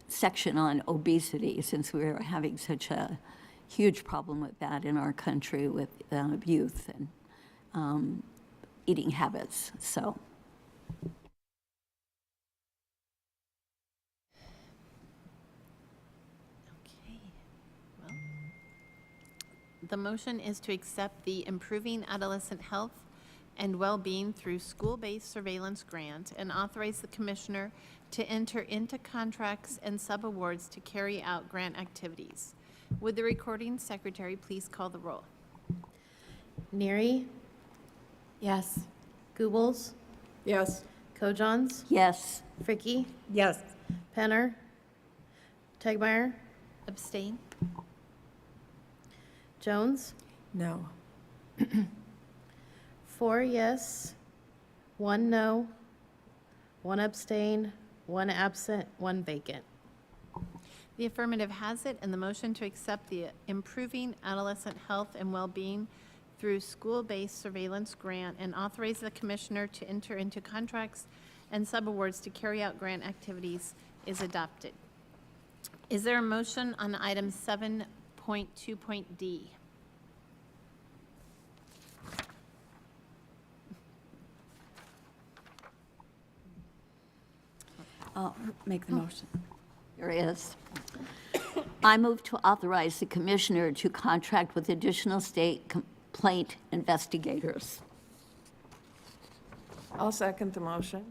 section on obesity, since we were having such a huge problem with that in our country with youth and eating habits. So. Okay. Well, the motion is to accept the Improving Adolescent Health and Well-Being Through School-Based Surveillance Grant and authorize the Commissioner to enter into contracts and subawards to carry out grant activities. Would the recording secretary please call the roll? Neary, Yes. Goebbels, Yes. Kojons, Yes. Fricke, Yes. Penner, Tegmeyer, Abstain? Jones, No. 4 yes, 1 no, 1 abstain, 1 absent, 1 vacant. The affirmative has it, and the motion to accept the Improving Adolescent Health and Well-Being through School-Based Surveillance Grant and authorize the Commissioner to enter into contracts and subawards to carry out grant activities is adopted. Is there a motion on item 7.2.d? I'll make the motion. There is. I move to authorize the Commissioner to contract with additional state complaint investigators. I'll second the motion.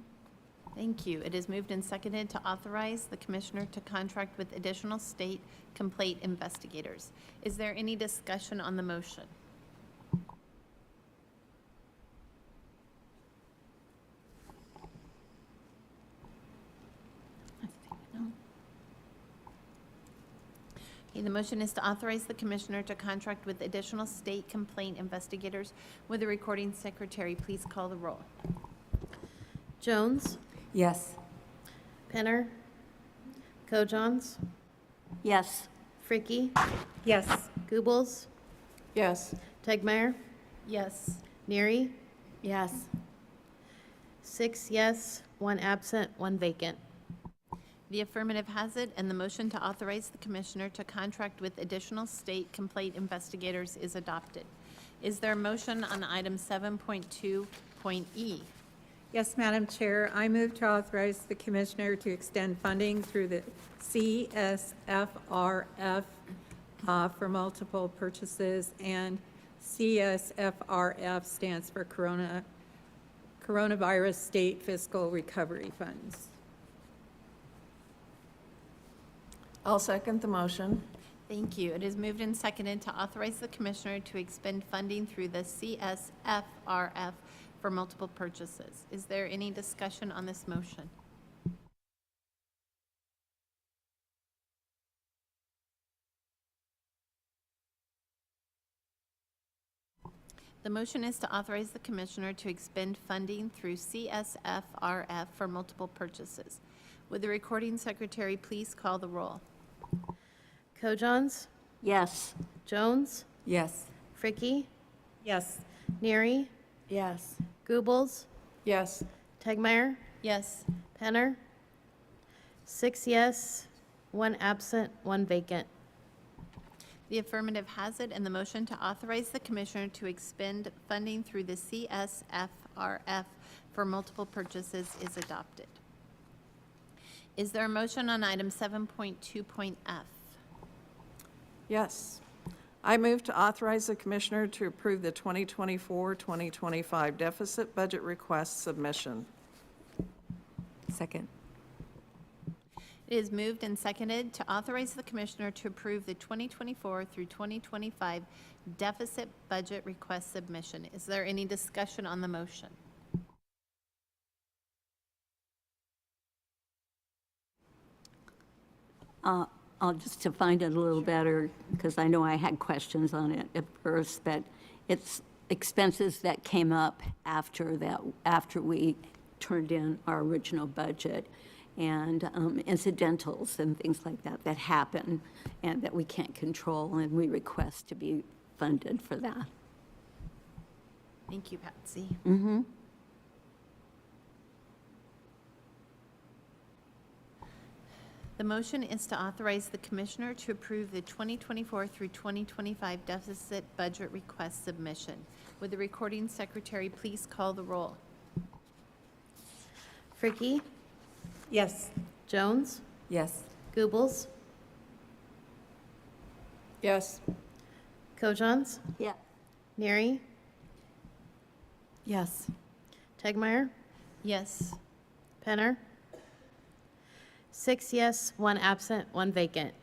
Thank you. It is moved and seconded to authorize the Commissioner to contract with additional state complaint investigators. Is there any discussion on the motion? Okay, the motion is to authorize the Commissioner to contract with additional state complaint investigators. Would the recording secretary please call the roll? Jones, Yes. Penner, Kojons, Yes. Fricky, Yes. Goebbels, Yes. Tegmeyer, Yes. Neary, Yes. 6 yes, 1 absent, 1 vacant. The affirmative has it, and the motion to authorize the Commissioner to contract with additional state complaint investigators is adopted. Is there a motion on item 7.2.e? Yes, Madam Chair, I move to authorize the Commissioner to extend funding through the CSFRF for multiple purchases, and CSFRF stands for Coronavirus State Fiscal Recovery Funds. I'll second the motion. Thank you. It is moved and seconded to authorize the Commissioner to expend funding through the CSFRF for multiple purchases. Is there any discussion on this motion? The motion is to authorize the Commissioner to expend funding through CSFRF for multiple purchases. Would the recording secretary please call the roll? Kojons, Yes. Jones, Yes. Fricky, Yes. Neary, Yes. Goebbels, Yes. Tegmeyer, Yes. Penner. 6 yes, 1 absent, 1 vacant. The affirmative has it, and the motion to authorize the Commissioner to expend funding through the CSFRF for multiple purchases is adopted. Is there a motion on item 7.2.f? Yes. I move to authorize the Commissioner to approve the 2024-2025 deficit budget request submission. Second. It is moved and seconded to authorize the Commissioner to approve the 2024 through 2025 deficit budget request submission. Is there any discussion on the motion? I'll just define it a little better, because I know I had questions on it at first, but it's expenses that came up after we turned in our original budget, and incidentals and things like that that happen and that we can't control, and we request to be funded for that. Thank you, Patsy. The motion is to authorize the Commissioner to approve the 2024 through 2025 deficit budget request submission. Would the recording secretary please call the roll? Fricky, Yes. Jones, Yes. Goebbels, Yes. Kojons, Yeah. Neary, Yes. Tegmeyer, Yes. Penner. 6 yes, 1 absent, 1 vacant.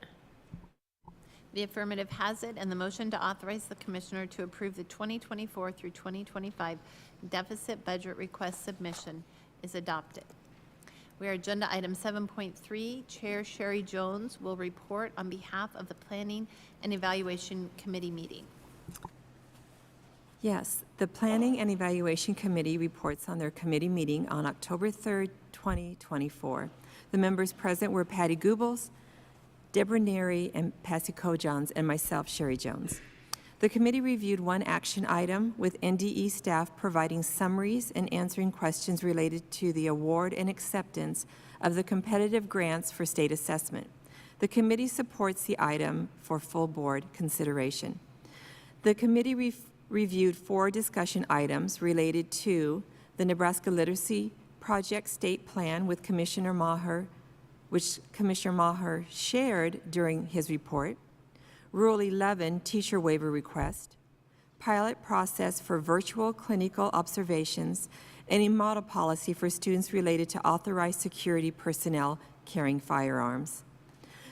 The affirmative has it, and the motion to authorize the Commissioner to approve the 2024 through 2025 deficit budget request submission is adopted. We are agenda item 7.3. Chair Sherry Jones will report on behalf of the Planning and Evaluation Committee meeting. Yes, the Planning and Evaluation Committee reports on their committee meeting on October 3rd, 2024. The members present were Patty Goebbels, Deborah Neary, and Patsy Kojans, and myself, Sherry Jones. The committee reviewed one action item with NDE staff providing summaries and answering questions related to the award and acceptance of the competitive grants for state assessment. The committee supports the item for full board consideration. The committee reviewed 4 discussion items related to the Nebraska Literacy Project State Plan with Commissioner Maher, which Commissioner Maher shared during his report, Rule 11 teacher waiver request, pilot process for virtual clinical observations, and a model policy for students related to authorized security personnel carrying firearms.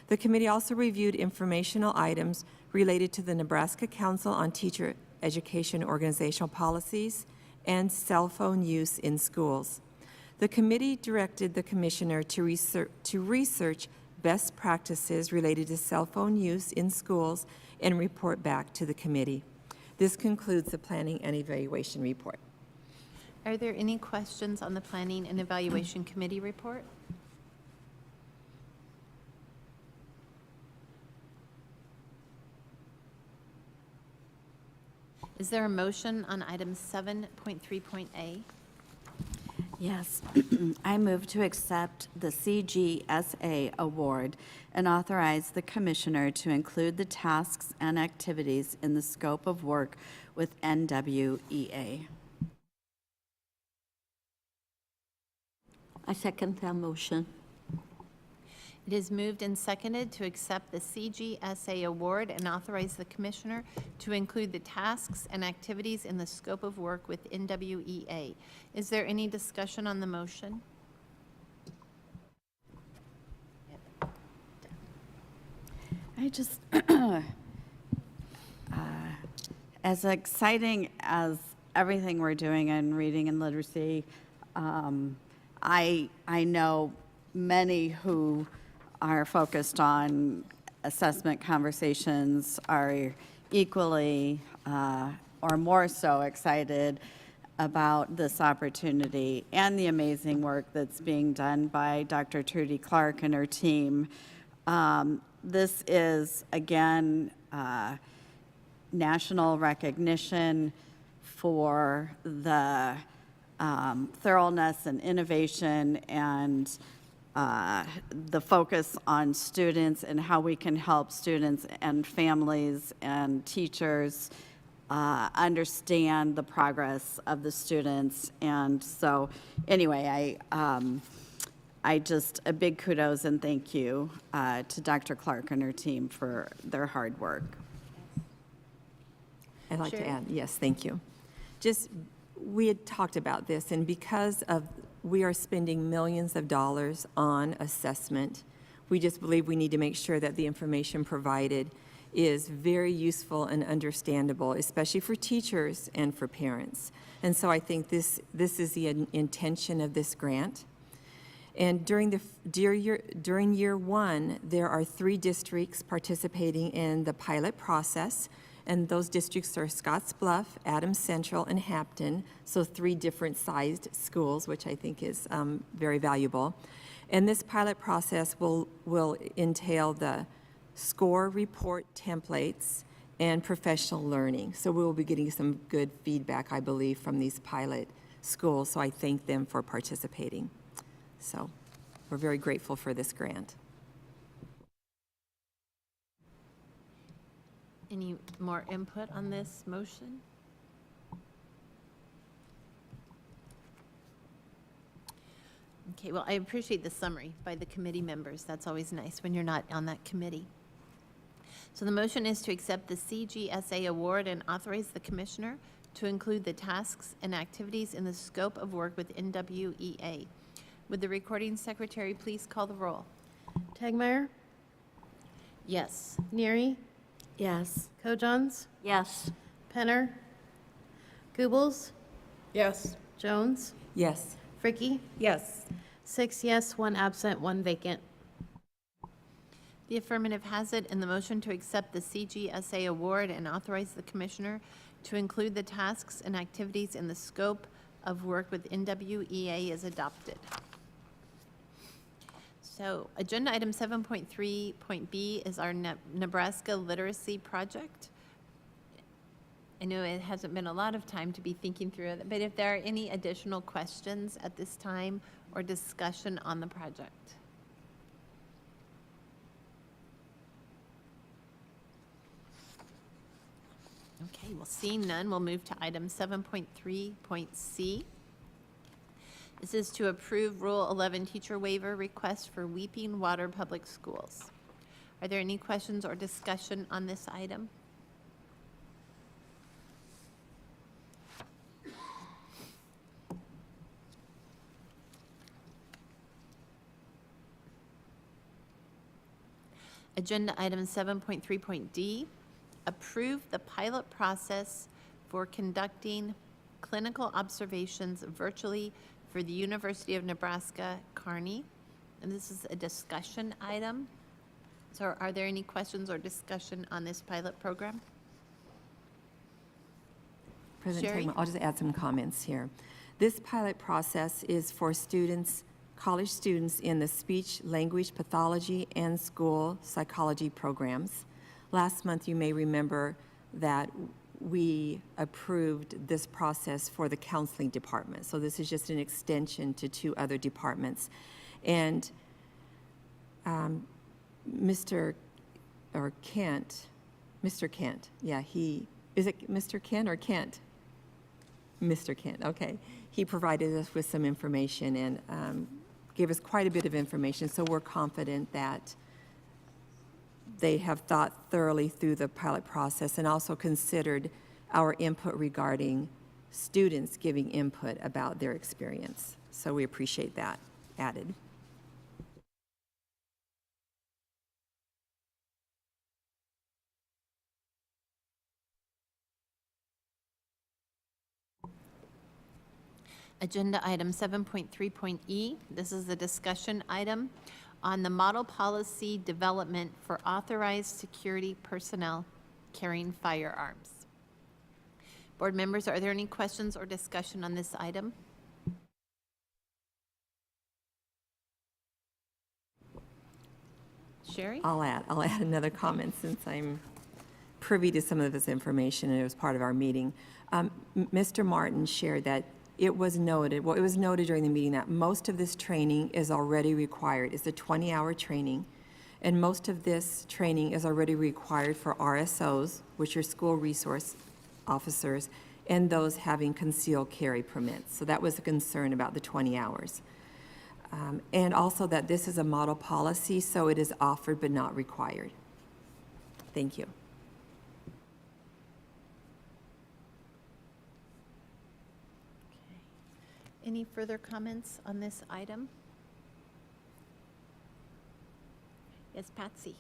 The committee also reviewed informational items related to the Nebraska Council on Teacher Education Organizational Policies and cell phone use in schools. The committee directed the commissioner to research best practices related to cell phone use in schools and report back to the committee. This concludes the Planning and Evaluation report. Are there any questions on the Planning and Evaluation Committee report? Is there a motion on item 7.3.a? Yes, I move to accept the CGSA award and authorize the commissioner to include the tasks and activities in the scope of work with NWEA. I second that motion. It is moved and seconded to accept the CGSA award and authorize the commissioner to include the tasks and activities in the scope of work with NWEA. Is there any discussion on the motion? I just, as exciting as everything we're doing in reading and literacy, I know many who are focused on assessment conversations are equally or more so excited about this opportunity and the amazing work that's being done by Dr. Trudy Clark and her team. This is, again, national recognition for the thoroughness and innovation and the focus on students and how we can help students and families and teachers understand the progress of the students. And so anyway, I just, a big kudos and thank you to Dr. Clark and her team for their hard work. I'd like Sure. to add, yes, thank you. Just, we had talked about this, and because of, we are spending millions of dollars on assessment, we just believe we need to make sure that the information provided is very useful and understandable, especially for teachers and for parents. And so I think this is the intention of this grant. And during year 1, there are 3 districts participating in the pilot process, and those districts are Scottsbluff, Adams Central, and Hampton, so 3 different sized schools, which I think is very valuable. And this pilot process will entail the score report templates and professional learning. So we will be getting some good feedback, I believe, from these pilot schools, so I thank them for participating. So we're very grateful for this grant. Any more input on this motion? Okay, well, I appreciate the summary by the committee members. That's always nice when you're not on that committee. So the motion is to accept the CGSA award and authorize the commissioner to include the tasks and activities in the scope of work with NWEA. Would the recording secretary please call the roll? Tegmeyer, Yes. Neary, Yes. Kojans, Yes. Penner, Goebbels, Yes. Jones, Yes. Fricke, Yes. 6 yes, 1 absent, 1 vacant. The affirmative has it, and the motion to accept the CGSA award and authorize the commissioner to include the tasks and activities in the scope of work with NWEA is adopted. So, agenda item 7.3.b is our Nebraska Literacy Project. I know it hasn't been a lot of time to be thinking through it, but if there are any additional questions at this time or discussion on the project. Okay, well, seeing none, we'll move to item 7.3.c. This is to approve Rule 11 teacher waiver request for Weeping Water Public Schools. Are there any questions or discussion on this item? Agenda item 7.3.d, approve the pilot process for conducting clinical observations virtually for the University of Nebraska, Kearney. And this is a discussion item. So are there any questions or discussion on this pilot program? President Sherry? Tegma, I'll just add some comments here. This pilot process is for students, college students in the speech language pathology and school psychology programs. Last month, you may remember that we approved this process for the counseling department. So this is just an extension to 2 other departments. And Mr. Kent, yeah, is it Mr. Kent or Kent? Mr. Kent, okay. He provided us with some information and gave us quite a bit of information, so we're confident that they have thought thoroughly through the pilot process and also considered our input regarding students giving input about their experience. So we appreciate that added. Agenda item 7.3.e, this is a discussion item on the model policy development for authorized security personnel carrying firearms. Board members, are there any questions or discussion on this item? Sherry? I'll add another comment since I'm privy to some of this information and it was part of our meeting. Mr. Martin shared that it was noted during the meeting that most of this training is already required. It's a 20-hour training, and most of this training is already required for RSOs, which are school resource officers, and those having concealed carry permits. So that was a concern about the 20 hours. And also that this is a model policy, so it is offered but not required. Thank you. Any further comments on this item? Yes, Patsy.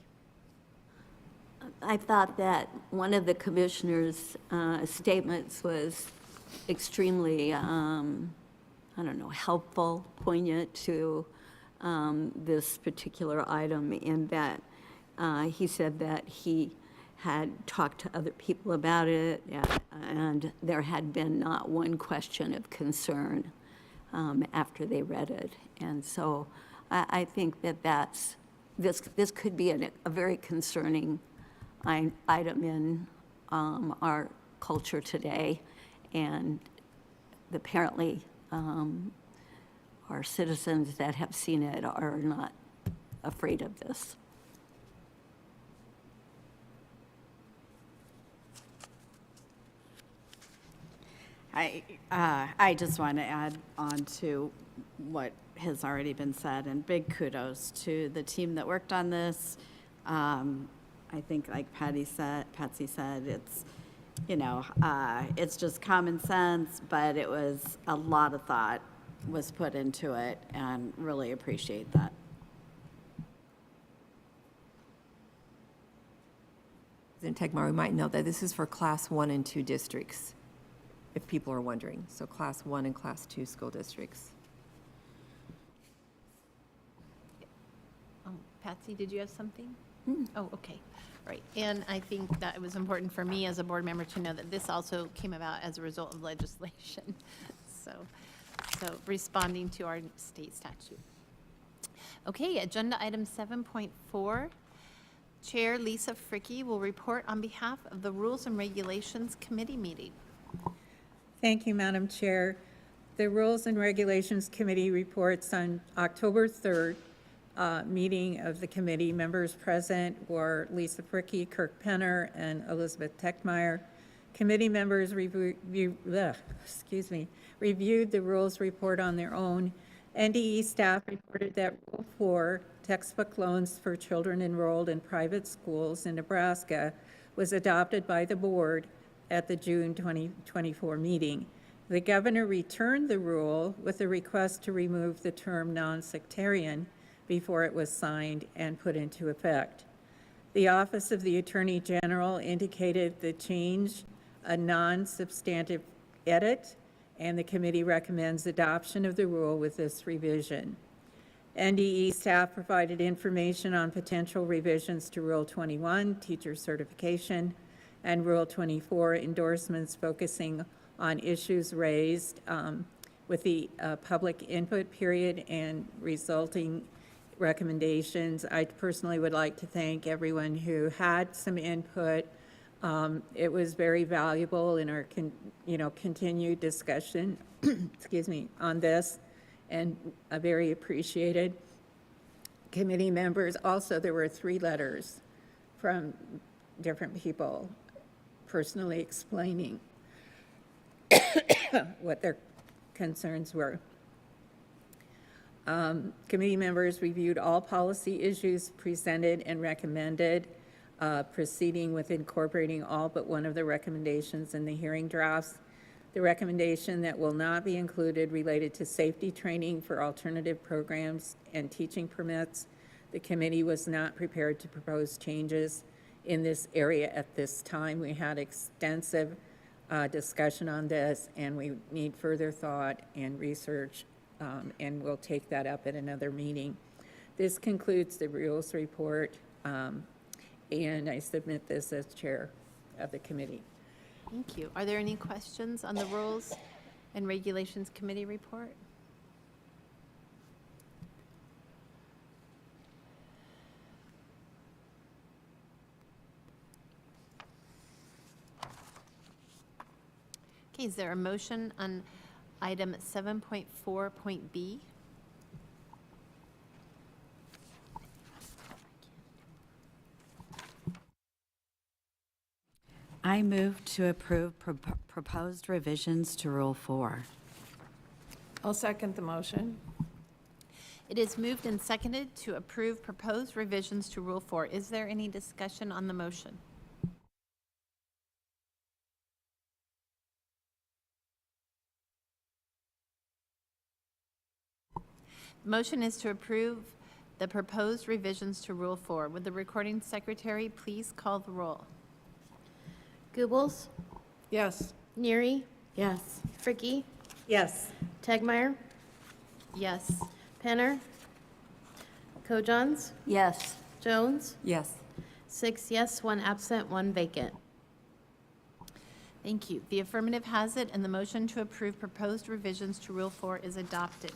I thought that one of the commissioner's statements was extremely, helpful, poignant to this particular item, in that he said that he had talked to other people about it, and there had been not one question of concern after they read it. And so I think that this could be a very concerning item in our culture today, and apparently our citizens that have seen it are not afraid of this. I just want to add on to what has already been said, and big kudos to the team that worked on this. I think, like Patsy said, it's, it's just common sense, but it was a lot of thought was put into it, and really appreciate that. President Tegmar, we might note that this is for Class 1 and 2 districts, if people are wondering. So Class 1 and Class 2 school districts. Patsy, did you have something? Oh, okay, right. And I think that it was important for me as a board member to know that this also came about as a result of legislation. So responding to our state statute. Okay, agenda item 7.4. Chair Lisa Fricke will report on behalf of the Rules and Regulations Committee meeting. Thank you, Madam Chair. The Rules and Regulations Committee reports on October 3rd, meeting of the committee. Members present were Lisa Fricke, Kirk Penner, and Elizabeth Techmeyer. Committee members reviewed the rules report on their own. NDE staff reported that Rule 4, textbook loans for children enrolled in private schools in Nebraska, was adopted by the board at the June 2024 meeting. The governor returned the rule with a request to remove the term non-sectarian before it was signed and put into effect. The Office of the Attorney General indicated the change a non-substantive edit, and the committee recommends adoption of the rule with this revision. NDE staff provided information on potential revisions to Rule 21, teacher certification, and Rule 24, endorsements focusing on issues raised with the public input period and resulting recommendations. I personally would like to thank everyone who had some input. It was very valuable in our continued discussion excuse me, on this, and very appreciated. Committee members, also there were 3 letters from different people personally explaining what their concerns were. Committee members reviewed all policy issues presented and recommended, proceeding with incorporating all but one of the recommendations in the hearing drafts. The recommendation that will not be included related to safety training for alternative programs and teaching permits. The committee was not prepared to propose changes in this area at this time. We had extensive discussion on this, and we need further thought and research, and we'll take that up at another meeting. This concludes the rules report, and I submit this as chair of the committee. Thank you. Are there any questions on the Rules and Regulations Committee report? Okay, is there a motion on item 7.4.b? I move to approve proposed revisions to Rule 4. I'll second the motion. It is moved and seconded to approve proposed revisions to Rule 4. Is there any discussion on the motion? The motion is to approve the proposed revisions to Rule 4. Would the recording secretary please call the roll? Goebbels, Yes. Neary, Yes. Fricke, Yes. Tegmeyer, Yes. Penner, Kojons, Yes. Jones, Yes. 6 yes, 1 absent, 1 vacant. Thank you. The affirmative has it, and the motion to approve proposed revisions to Rule 4 is adopted.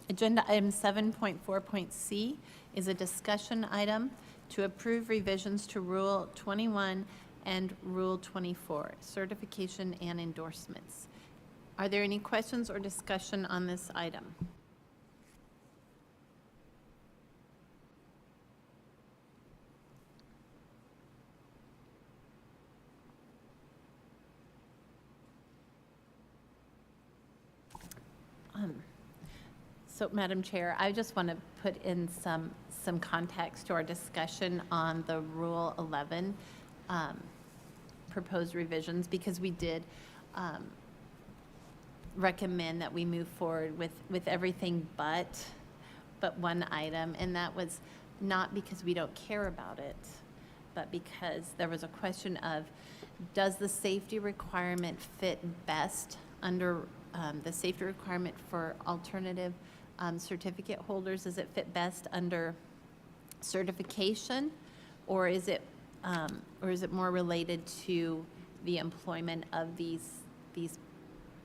Agenda item 7.4.c is a discussion item to approve revisions to Rule 21 and Rule 24, certification and endorsements. Are there any questions or discussion on this item? So, Madam Chair, I just want to put in some context to our discussion on the Rule 11 proposed revisions, because we did recommend that we move forward with everything but one item, and that was not because we don't care about it, but because there was a question of, does the safety requirement fit best under the safety requirement for alternative certificate holders? Does it fit best under certification, or is it more related to the employment of these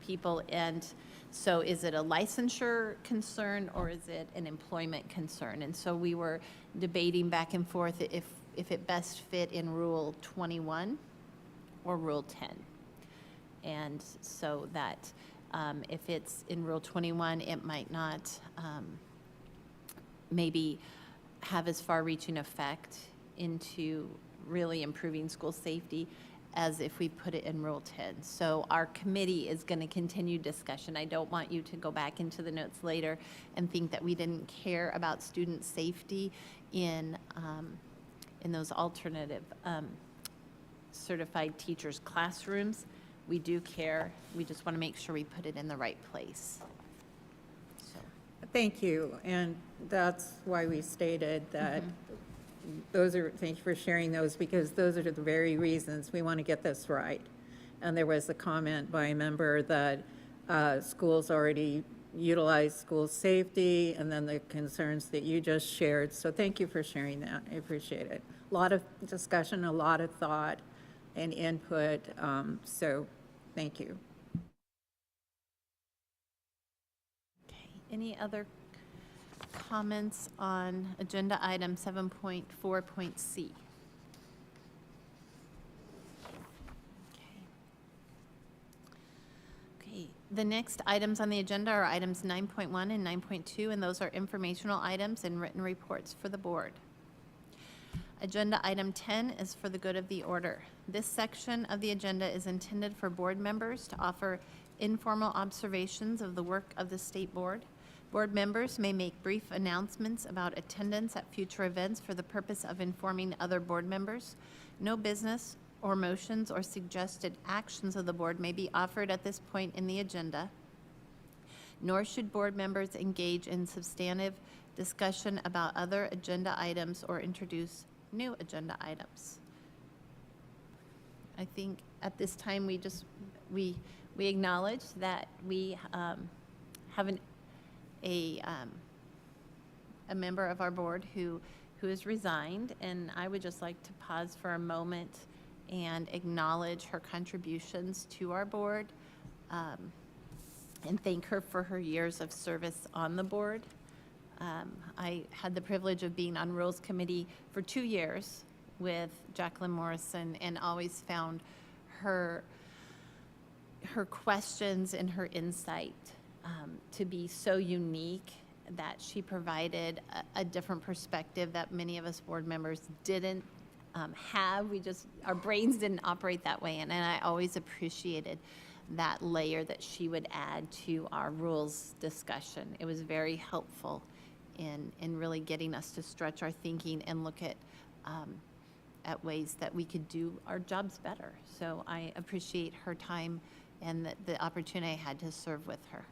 people? And so is it a licensure concern or is it an employment concern? And so we were debating back and forth if it best fit in Rule 21 or Rule 10. And so that if it's in Rule 21, it might not maybe have as far-reaching effect into really improving school safety as if we put it in Rule 10. So our committee is going to continue discussion. I don't want you to go back into the notes later and think that we didn't care about student safety in those alternative certified teachers' classrooms. We do care. We just want to make sure we put it in the right place. So. Thank you, and that's why we stated that thank you for sharing those, because those are the very reasons we want to get this right. And there was a comment by a member that schools already utilize school safety, and then the concerns that you just shared. So thank you for sharing that. I appreciate it. A lot of discussion, a lot of thought and input, so thank you. Any other comments on agenda item 7.4.c? Okay, the next items on the agenda are items 9.1 and 9.2, and those are informational items and written reports for the board. Agenda item 10 is for the good of the order. This section of the agenda is intended for board members to offer informal observations of the work of the state board. Board members may make brief announcements about attendance at future events for the purpose of informing other board members. No business or motions or suggested actions of the board may be offered at this point in the agenda, nor should board members engage in substantive discussion about other agenda items or introduce new agenda items. I think at this time we acknowledge that we have a member of our board who has resigned, and I would just like to pause for a moment and acknowledge her contributions to our board, and thank her for her years of service on the board. I had the privilege of being on Rules Committee for 2 years with Jacqueline Morrison, and always found her questions and her insight to be so unique, that she provided a different perspective that many of us board members didn't have. Our brains didn't operate that way, and I always appreciated that layer that she would add to our rules discussion. It was very helpful in really getting us to stretch our thinking and look at ways that we could do our jobs better. So I appreciate her time and the opportunity I had to serve with her.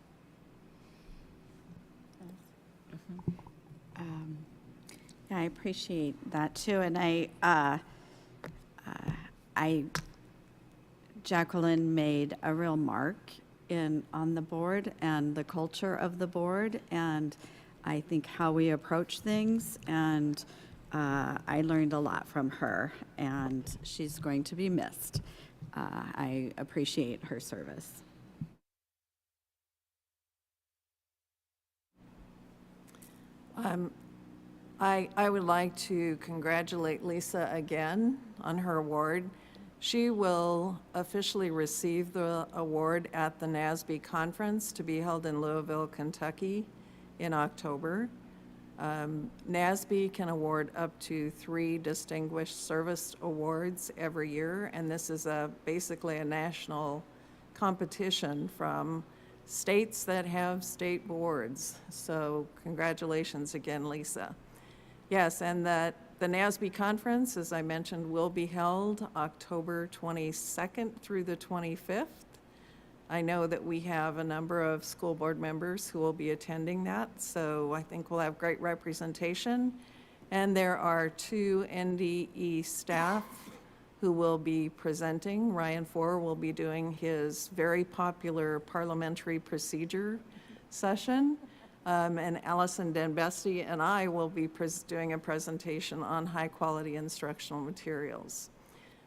Yeah, I appreciate that too, and Jacqueline made a real mark on the board and the culture of the board, and I think how we approach things, and I learned a lot from her, and she's going to be missed. I appreciate her service. I would like to congratulate Lisa again on her award. She will officially receive the award at the NASB conference to be held in Louisville, Kentucky in October. NASB can award up to 3 Distinguished Service Awards every year, and this is basically a national competition from states that have state boards. So congratulations again, Lisa. Yes, and the NASB conference, as I mentioned, will be held October 22nd through the 25th. I know that we have a number of school board members who will be attending that, so I think we'll have great representation. And there are 2 NDE staff who will be presenting. Ryan Foer will be doing his very popular parliamentary procedure session. And Allison Denbesti and I will be doing a presentation on high-quality instructional materials.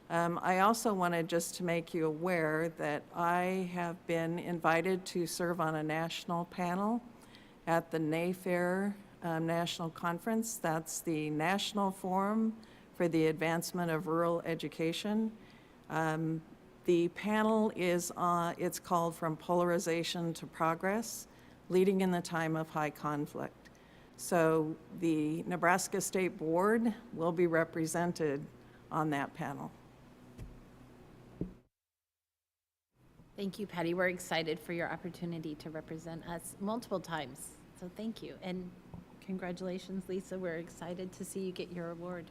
I also wanted just to make you aware that I have been invited to serve on a national panel at the NAFAIR National Conference. That's the National Forum for the Advancement of Rural Education. The panel is, it's called From Polarization to Progress, Leading in the Time of High Conflict. So the Nebraska State Board will be represented on that panel. Thank you, Patty. We're excited for your opportunity to represent us multiple times. So thank you. And congratulations, Lisa. We're excited to see you get your award.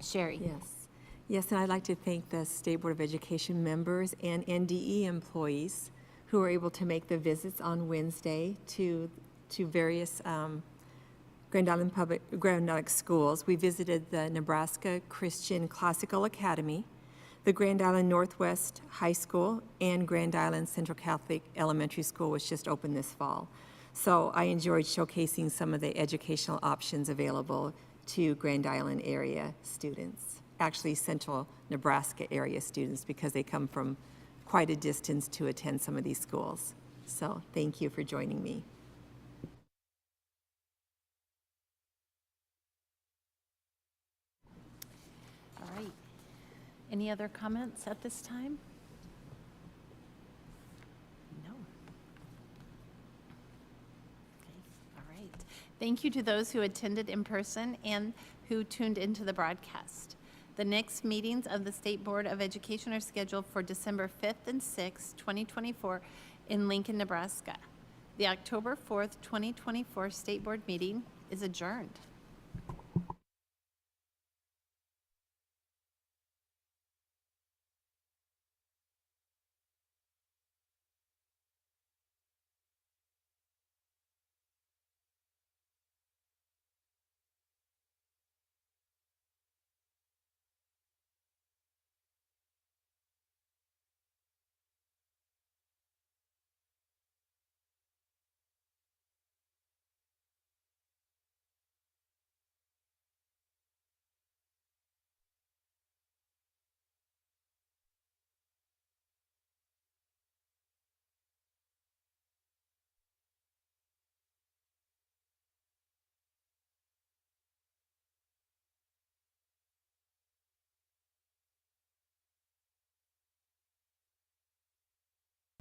Sherry. Yes. Yes, and I'd like to thank the State Board of Education members and NDE employees who were able to make the visits on Wednesday to various Grand Island schools. We visited the Nebraska Christian Classical Academy, the Grand Island Northwest High School, and Grand Island Central Catholic Elementary School, which just opened this fall. So I enjoyed showcasing some of the educational options available to Grand Island area students, actually Central Nebraska area students, because they come from quite a distance to attend some of these schools. So thank you for joining me. All right. Any other comments at this time? No. Okay. All right. Thank you to those who attended in person and who tuned into the broadcast. The next meetings of the State Board of Education are scheduled for December 5th and 6th, 2024 in Lincoln, Nebraska. The October 4th, 2024 State Board meeting is adjourned.